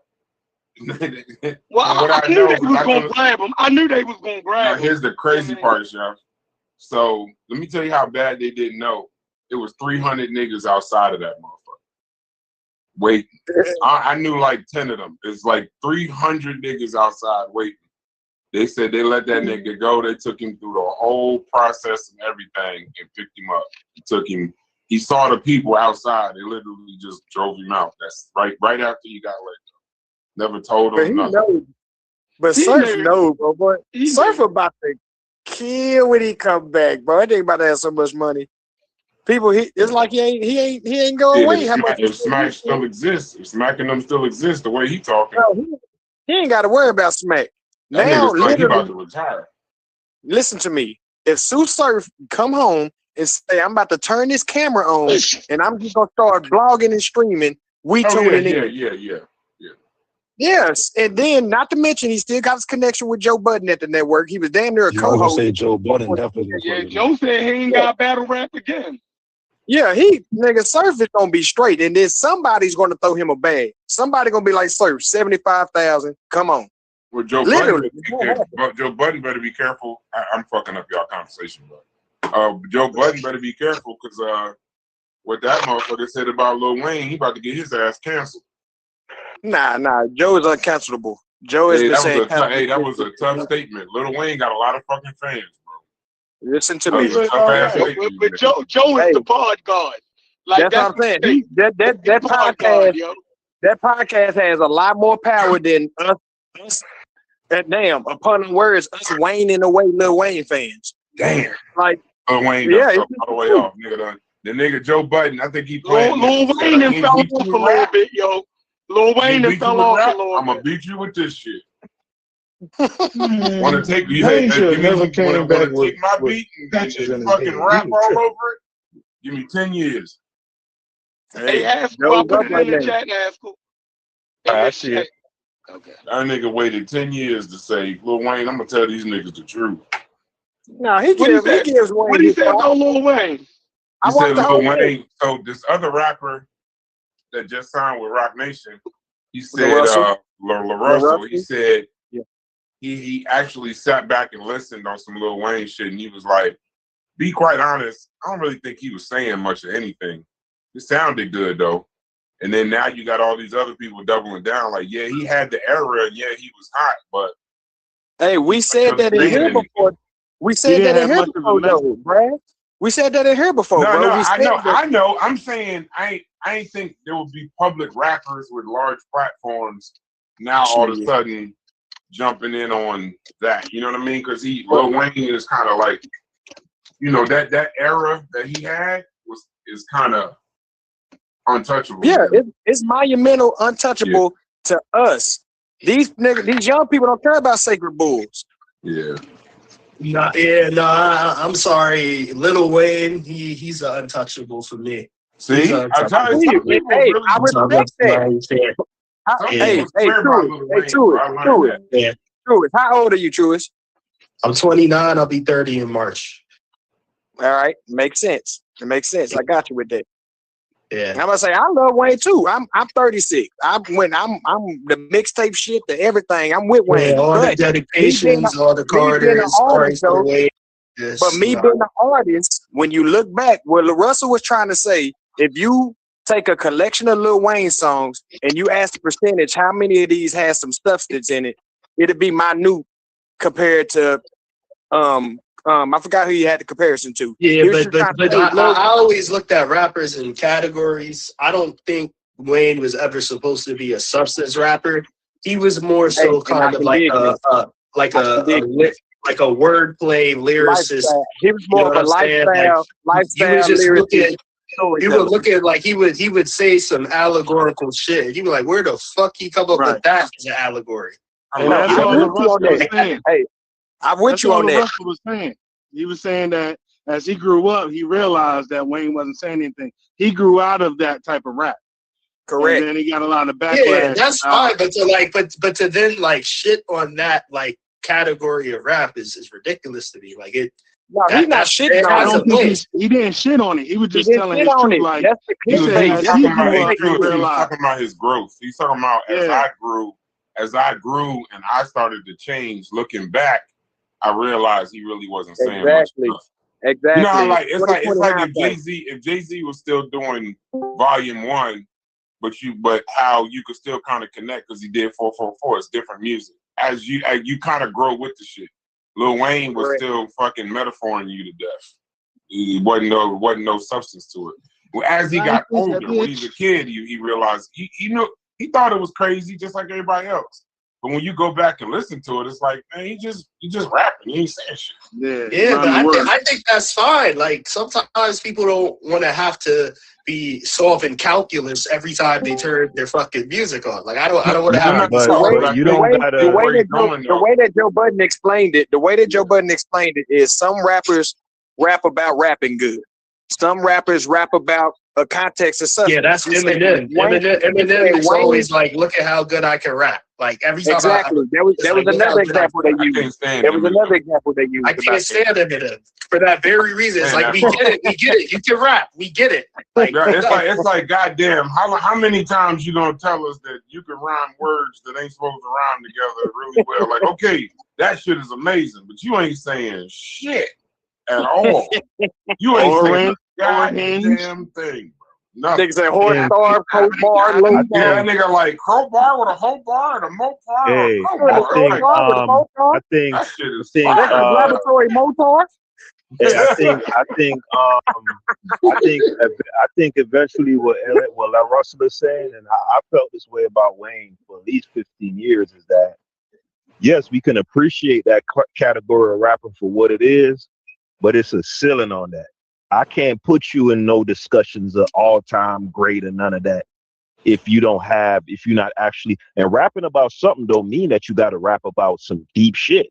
Well, I knew they was going to grab him. I knew they was going to grab him. Here's the crazy part, Chef. So let me tell you how bad they didn't know. It was 300 niggas outside of that motherfucker. Waiting. I knew like 10 of them. It's like 300 niggas outside waiting. They said they let that nigga go. They took him through the whole process and everything and picked him up. He saw the people outside. They literally just drove him out. That's right after he got let go. Never told him nothing. Knows. But Surf knows, bro. Boy. Surf about to kill when he come back, bro. That nigga about to have so much money. People, it's like he ain't going away. If Smack still exists, if Smack and them still exist, the way he talking, he ain't got to worry about Smack. Now, like he about to retire. Listen to me. If Sue Surf come home and say, I'm about to turn this camera on and I'm just gonna start blogging and streaming, We Oh tuning yeah, in. yeah. Yes, and then not to mention he still got his connection with Joe Budden at the network. He was damn near a Yeah, I was gonna co-host. say Joe Budden definitely was Yeah, fucking. Joe said he ain't got battle rap again. Yeah, nigga Surf is gonna be straight, and then somebody's gonna throw him a bag. Somebody gonna be like Surf, 75,000. Come on, Well, Joe literally. Joe Budden better be careful. I'm fucking up y'all conversation, but Joe Budden better be careful because what that motherfucker said about Lil Wayne, he about to get his ass canceled. Nah. Joe is uncancelable. Joe has been saying. That was a tough statement. Lil Wayne got a lot of fucking fans, bro. Listen to me. But Joe is the pod god. Like, that's what I'm saying. That podcast, that podcast has a lot more power than us. And damn, upon the words, us Wayne in the way, Lil Wayne fans. Damn. Like Lil Wayne all the way off, nigga. The nigga Joe Budden, I think he played. Lil Wayne and fell off a little bit, yo. Lil Wayne and fell off a little bit. I'm gonna beat you with this shit. Want to take He should never came back with my beat and fucking rap all over it? Give me 10 years. Hey, Haskell, I'll put it in the chat, Haskell. I see it. Okay. That nigga waited 10 years to say, Lil Wayne, I'm gonna tell these niggas the truth. No, he gives Wayne. What he said about Lil Wayne? He said Lil Wayne. So this other rapper that just signed with Rock Nation, he said LaRussell, he said he actually sat back and listened on some Lil Wayne shit, and he was like, be quite honest, I don't really think he was saying much of anything. It sounded good though. And then now you got all these other people doubling down, like, yeah, he had the era, and yeah, he was hot, but hey, we said that in here before. We said that in here before, though, Brad. We said that in here before, bro. No, I know. I'm saying I ain't think there would be public rappers with large platforms now all of a sudden jumping in on that. You know what I mean? Because Lil Wayne is kind of like, you know, that era that he had is kind of untouchable. Yeah, it's monumental, untouchable to us. These young people don't care about sacred bulls. Yeah. I'm sorry. Lil Wayne, he's untouchable for me. See, I respect that. Truist. How old are you, Truist? I'm 29. I'll be 30 in March. All right, makes sense. It makes sense. I got you with that. Yeah, I'm gonna say I love Wayne too. I'm 36. I'm the mixtape shit, the everything. I'm with Wayne. Yeah, all the dedications, all the Carters, but me being an artist, when you look back, what LaRussell was trying to say, if you take a collection of Lil Wayne songs and you ask the percentage how many of these has some substance in it, it'd be minute compared to I forgot who you had the comparison to. Yeah, but I always looked at rappers in categories. I don't think Wayne was ever supposed to be a substance rapper. He was more so kind of like a wordplay lyricist. He was more of a lifestyle lyricist. He would look at like he would say some allegorical shit. He'd be like, "Where the fuck he come up with that as an allegory?" I'm with you on that. He was saying that as he grew up, he realized that Wayne wasn't saying anything. He grew out of that type of rap. Correct. And then he got a lot of backlash. Yeah, that's fine. But to then like shit on that like category of rap is ridiculous to me. Like it. No, he's not shitting on it. He didn't shit on it. He was just telling his truth. Like he's talking about his growth. He's talking about as I grew and I started to change. Looking back, I realized he really wasn't saying much stuff. Exactly. You know, it's like if Jay-Z was still doing Volume 1, but how you could still kind of connect because he did 444. It's different music. As you kind of grow with the shit. Lil Wayne was still fucking metaphoring you to death. It wasn't no substance to it. Well, as he got older, when he was a kid, he realized he thought it was crazy, just like everybody else. But when you go back and listen to it, it's like, man, he just rapping. He ain't saying shit. Yeah, but I think that's fine. Like sometimes people don't want to have to be solving calculus every time they turn their fucking music on. Like I don't want to have. The way that Joe Budden explained it is some rappers rap about rapping good. Some rappers rap about a context of substance. Yeah, that's You say Eminem. Wayne, Eminem is Wayne, always like, look at how good I can rap. Like every time exactly. That was like, look how another good I example can they rap. used. can't stand There was Eminem. another example they used. I can't stand Eminem for that very reason. It's Man, like we that's- get it, we get it. You can rap, we get it. Like Bro, it's like goddamn. How many times you gonna tell us that you can rhyme words that ain't supposed to rhyme together really well? Like, okay, that shit is amazing, but you ain't saying shit at all. You ain't saying a goddamn thing, bro. Nothing. Niggas say horse star, coat bar, low Yeah, bar. that nigga like crowbar with a whole bar and a mo bar. Hey, Crowbar. I think That shit is think, fire. That's laboratory motor. yeah, I think eventually what La Russell is saying, and I felt this way about Wayne for at least 15 years, is that yes, we can appreciate that category of rapping for what it is, but it's a ceiling on that. I can't put you in no discussions of all-time great and none of that if you're not actually, and rapping about something don't mean that you got to rap about some deep shit.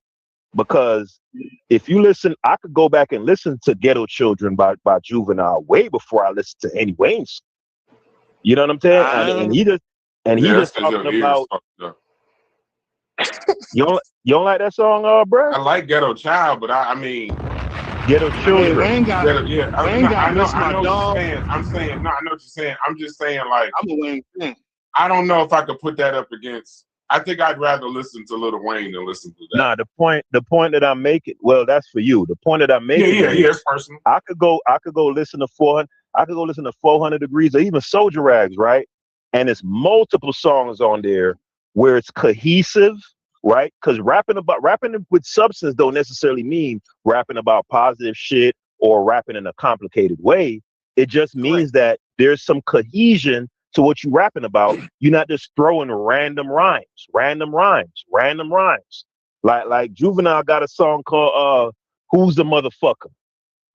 Because if you listen, I could go back and listen to Ghetto Children by Juvenile way before I listen to any Wayne song. You know what I'm saying? And he just talking about. You don't like that song, bro? I like Ghetto Child, but I mean Ghetto Children. Wayne got Miss My know Dog. what you're saying. I know what you're saying. I'm just saying, like, I'm a Wayne fan. I don't know if I could put that up against. I think I'd rather listen to Lil Wayne than listen to that. Nah, the point that I'm making, well, that's for you. The point that I'm making, yeah, it's personal. I could go listen to 400. I could go listen to 400 Degrees or even Soldier Rags, right? And it's multiple songs on there where it's cohesive, right? Because rapping with substance don't necessarily mean rapping about positive shit or rapping in a complicated way. It just means that there's some cohesion to what you're rapping about. You're not just throwing random rhymes. Like Juvenile got a song called Who's the Motherfucker?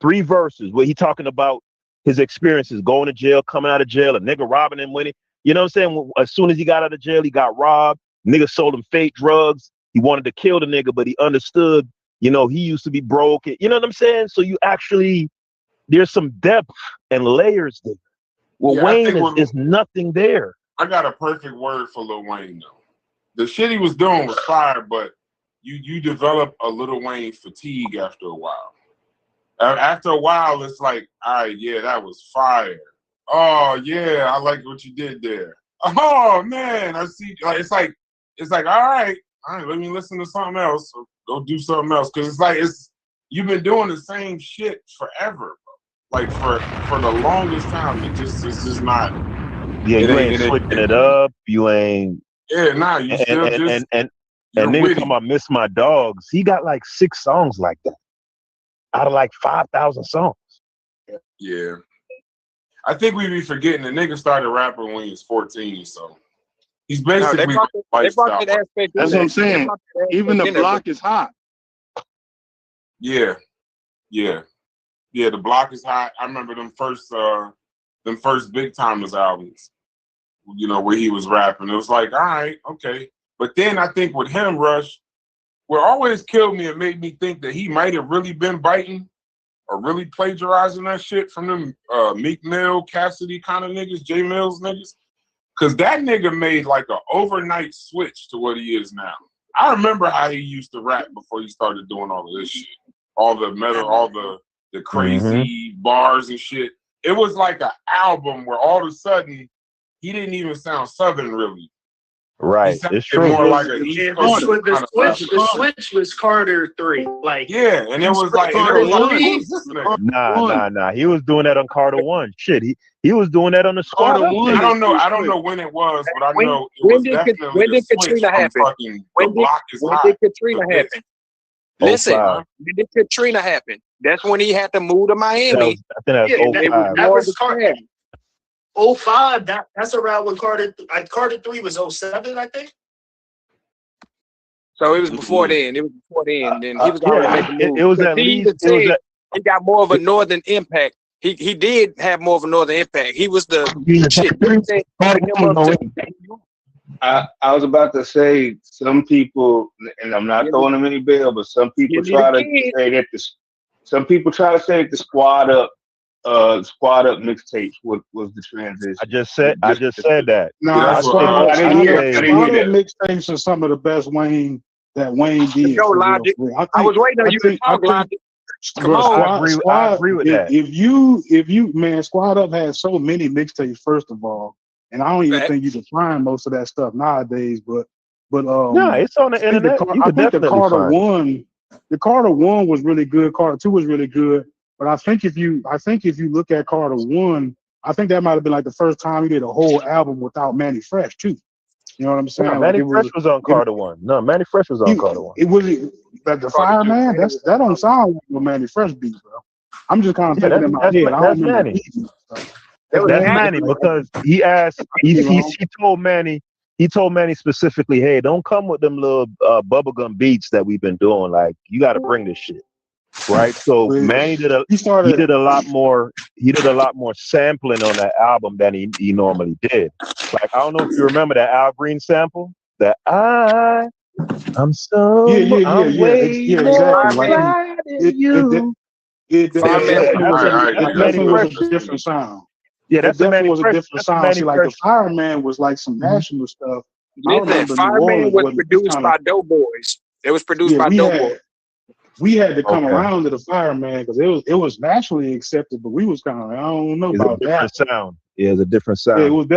3 verses where he talking about his experiences going to jail, coming out of jail, a nigga robbing him when you know what I'm saying? As soon as he got out of jail, he got robbed. Nigga sold him fake drugs. He wanted to kill the nigga, but he understood, he used to be broke. You know what I'm saying? So there's some depth and layers there. Well, Wayne is nothing there. I got a perfect word for Lil Wayne though. The shit he was doing was fire, but you develop a Lil Wayne fatigue after a while. After a while, it's like, all right, yeah, that was fire. Oh yeah, I like what you did there. Oh man, I see. Like it's like all right, let me listen to something else. Or go do something else because you've been doing the same shit forever. Like for the longest time, it's just not. Yeah, you ain't switching it up. You ain't. Yeah, nah, you still just. And nigga talking about Miss My Dogs. He got like 6 songs like that out of like 5,000 songs. Yeah, I think we be forgetting the nigga started rapping when he was 14, so he's basically. They brought that aspect. That's what I'm saying. Even the block is hot. Yeah. The block is hot. I remember them first Big Timers albums, where he was rapping. It was like, all right, okay. But then I think with him, Rush, what always killed me and made me think that he might have really been biting or really plagiarizing that shit from them Meek Mill, Cassidy kind of niggas, J Mills niggas. Because that nigga made like an overnight switch to what he is now. I remember how he used to rap before he started doing all of this shit. All the metal, all the crazy bars and shit. It was like an album where all of a sudden he didn't even sound Southern really. Right, it's true. More like a East Coast the switch was Carter 3. Like and it was like nah. He was doing that on Carter 1. Shit, he was doing that on the Squad. I don't know when it was, but I know it was definitely when did Katrina happen? When did Katrina happen? Listen, when did Katrina happen? That's when he had to move to Miami. I think that's 05. That was Carter. 05, that's around when Carter 3 was 07, I think. So it was before then. Then he was already making moves. It was at least he got more of a northern impact. He did have more of a northern impact. He was the shit. I was about to say some people, and I'm not throwing them any bail, but some people try to say that the Squad Up Squad Up mixtapes was the transition. I just said that. Nah, That's Squad I didn't hear that. I didn't hear that. mixtapes are some of the best that Wayne did. Go, For real, Logic. for real. I was waiting on you to talk, Logic. Come on. I agree with that. If you man, Squad Up had so many mixtapes, first of all, and I don't even think you can find most of that stuff nowadays. But yeah, it's on the internet. I think the Carter one, was really good. Carter 2 was really good. But I think if you look at Carter 1, I think that might have been like the first time he did a whole album without Manny Fresh too. You know what I'm saying? No, Manny Fresh was on Carter 1. No, Manny Fresh was on Carter 1. It was like the Fireman. That don't sound like a Manny Fresh beat, bro. I'm just kind of thinking in my head. I don't remember Manny. That's Manny because he told Manny specifically, hey, don't come with them little bubblegum beats that we've been doing. Like, you got to bring this shit. Right, so Manny did a lot more sampling on that album than he normally did. Like, I don't know if you remember that Al Green sample, that I'm exactly. It definitely was a different sound. Yeah, that's definitely was a different sound. See, like the Fireman was like some national stuff. Listen, Fireman was produced by Doughboys. It was produced by Doughboys. We had to come around to the Fireman because it was nationally accepted, but we was kind of I don't know about that sound. Yeah, it's a different sound. Yeah, it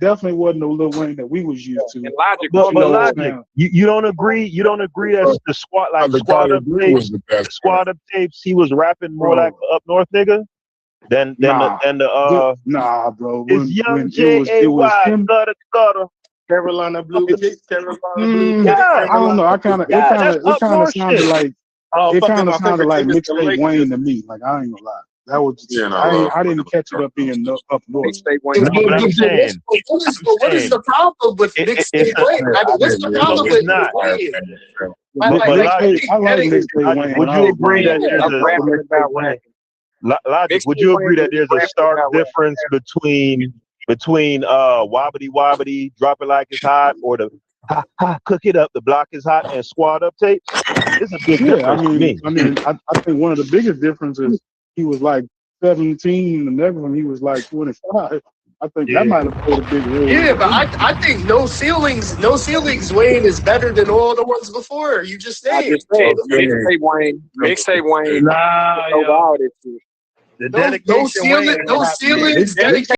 definitely wasn't no Lil Wayne that we was used to. And Logic, but Logic, you don't agree that the Squad Up tapes he was rapping more like up north nigga than the nah, bro. It's Young J.A.Y. gutter. Carolina Blue. I don't know. It kind of sounded like mixtape Wayne to me. Like, I ain't gonna lie. That was I didn't catch it up being up north. What is the problem with mixtape Wayne? What's the problem with Wayne? I like mixtape Wayne. Would you agree that Logic? Would you agree that there's a stark difference between Wobbity Wobbity, Drop It Like It's Hot, or the Cook It Up, The Block Is Hot, and Squad Up tapes? It's a big difference to me. I think one of the biggest differences, he was like 17, and the next one he was like 25. I think that might have played a big role. Yeah, but I think No Ceilings Wayne is better than all the ones before. You just named. Mixtape Wayne. Nah, The dedication no ceilings.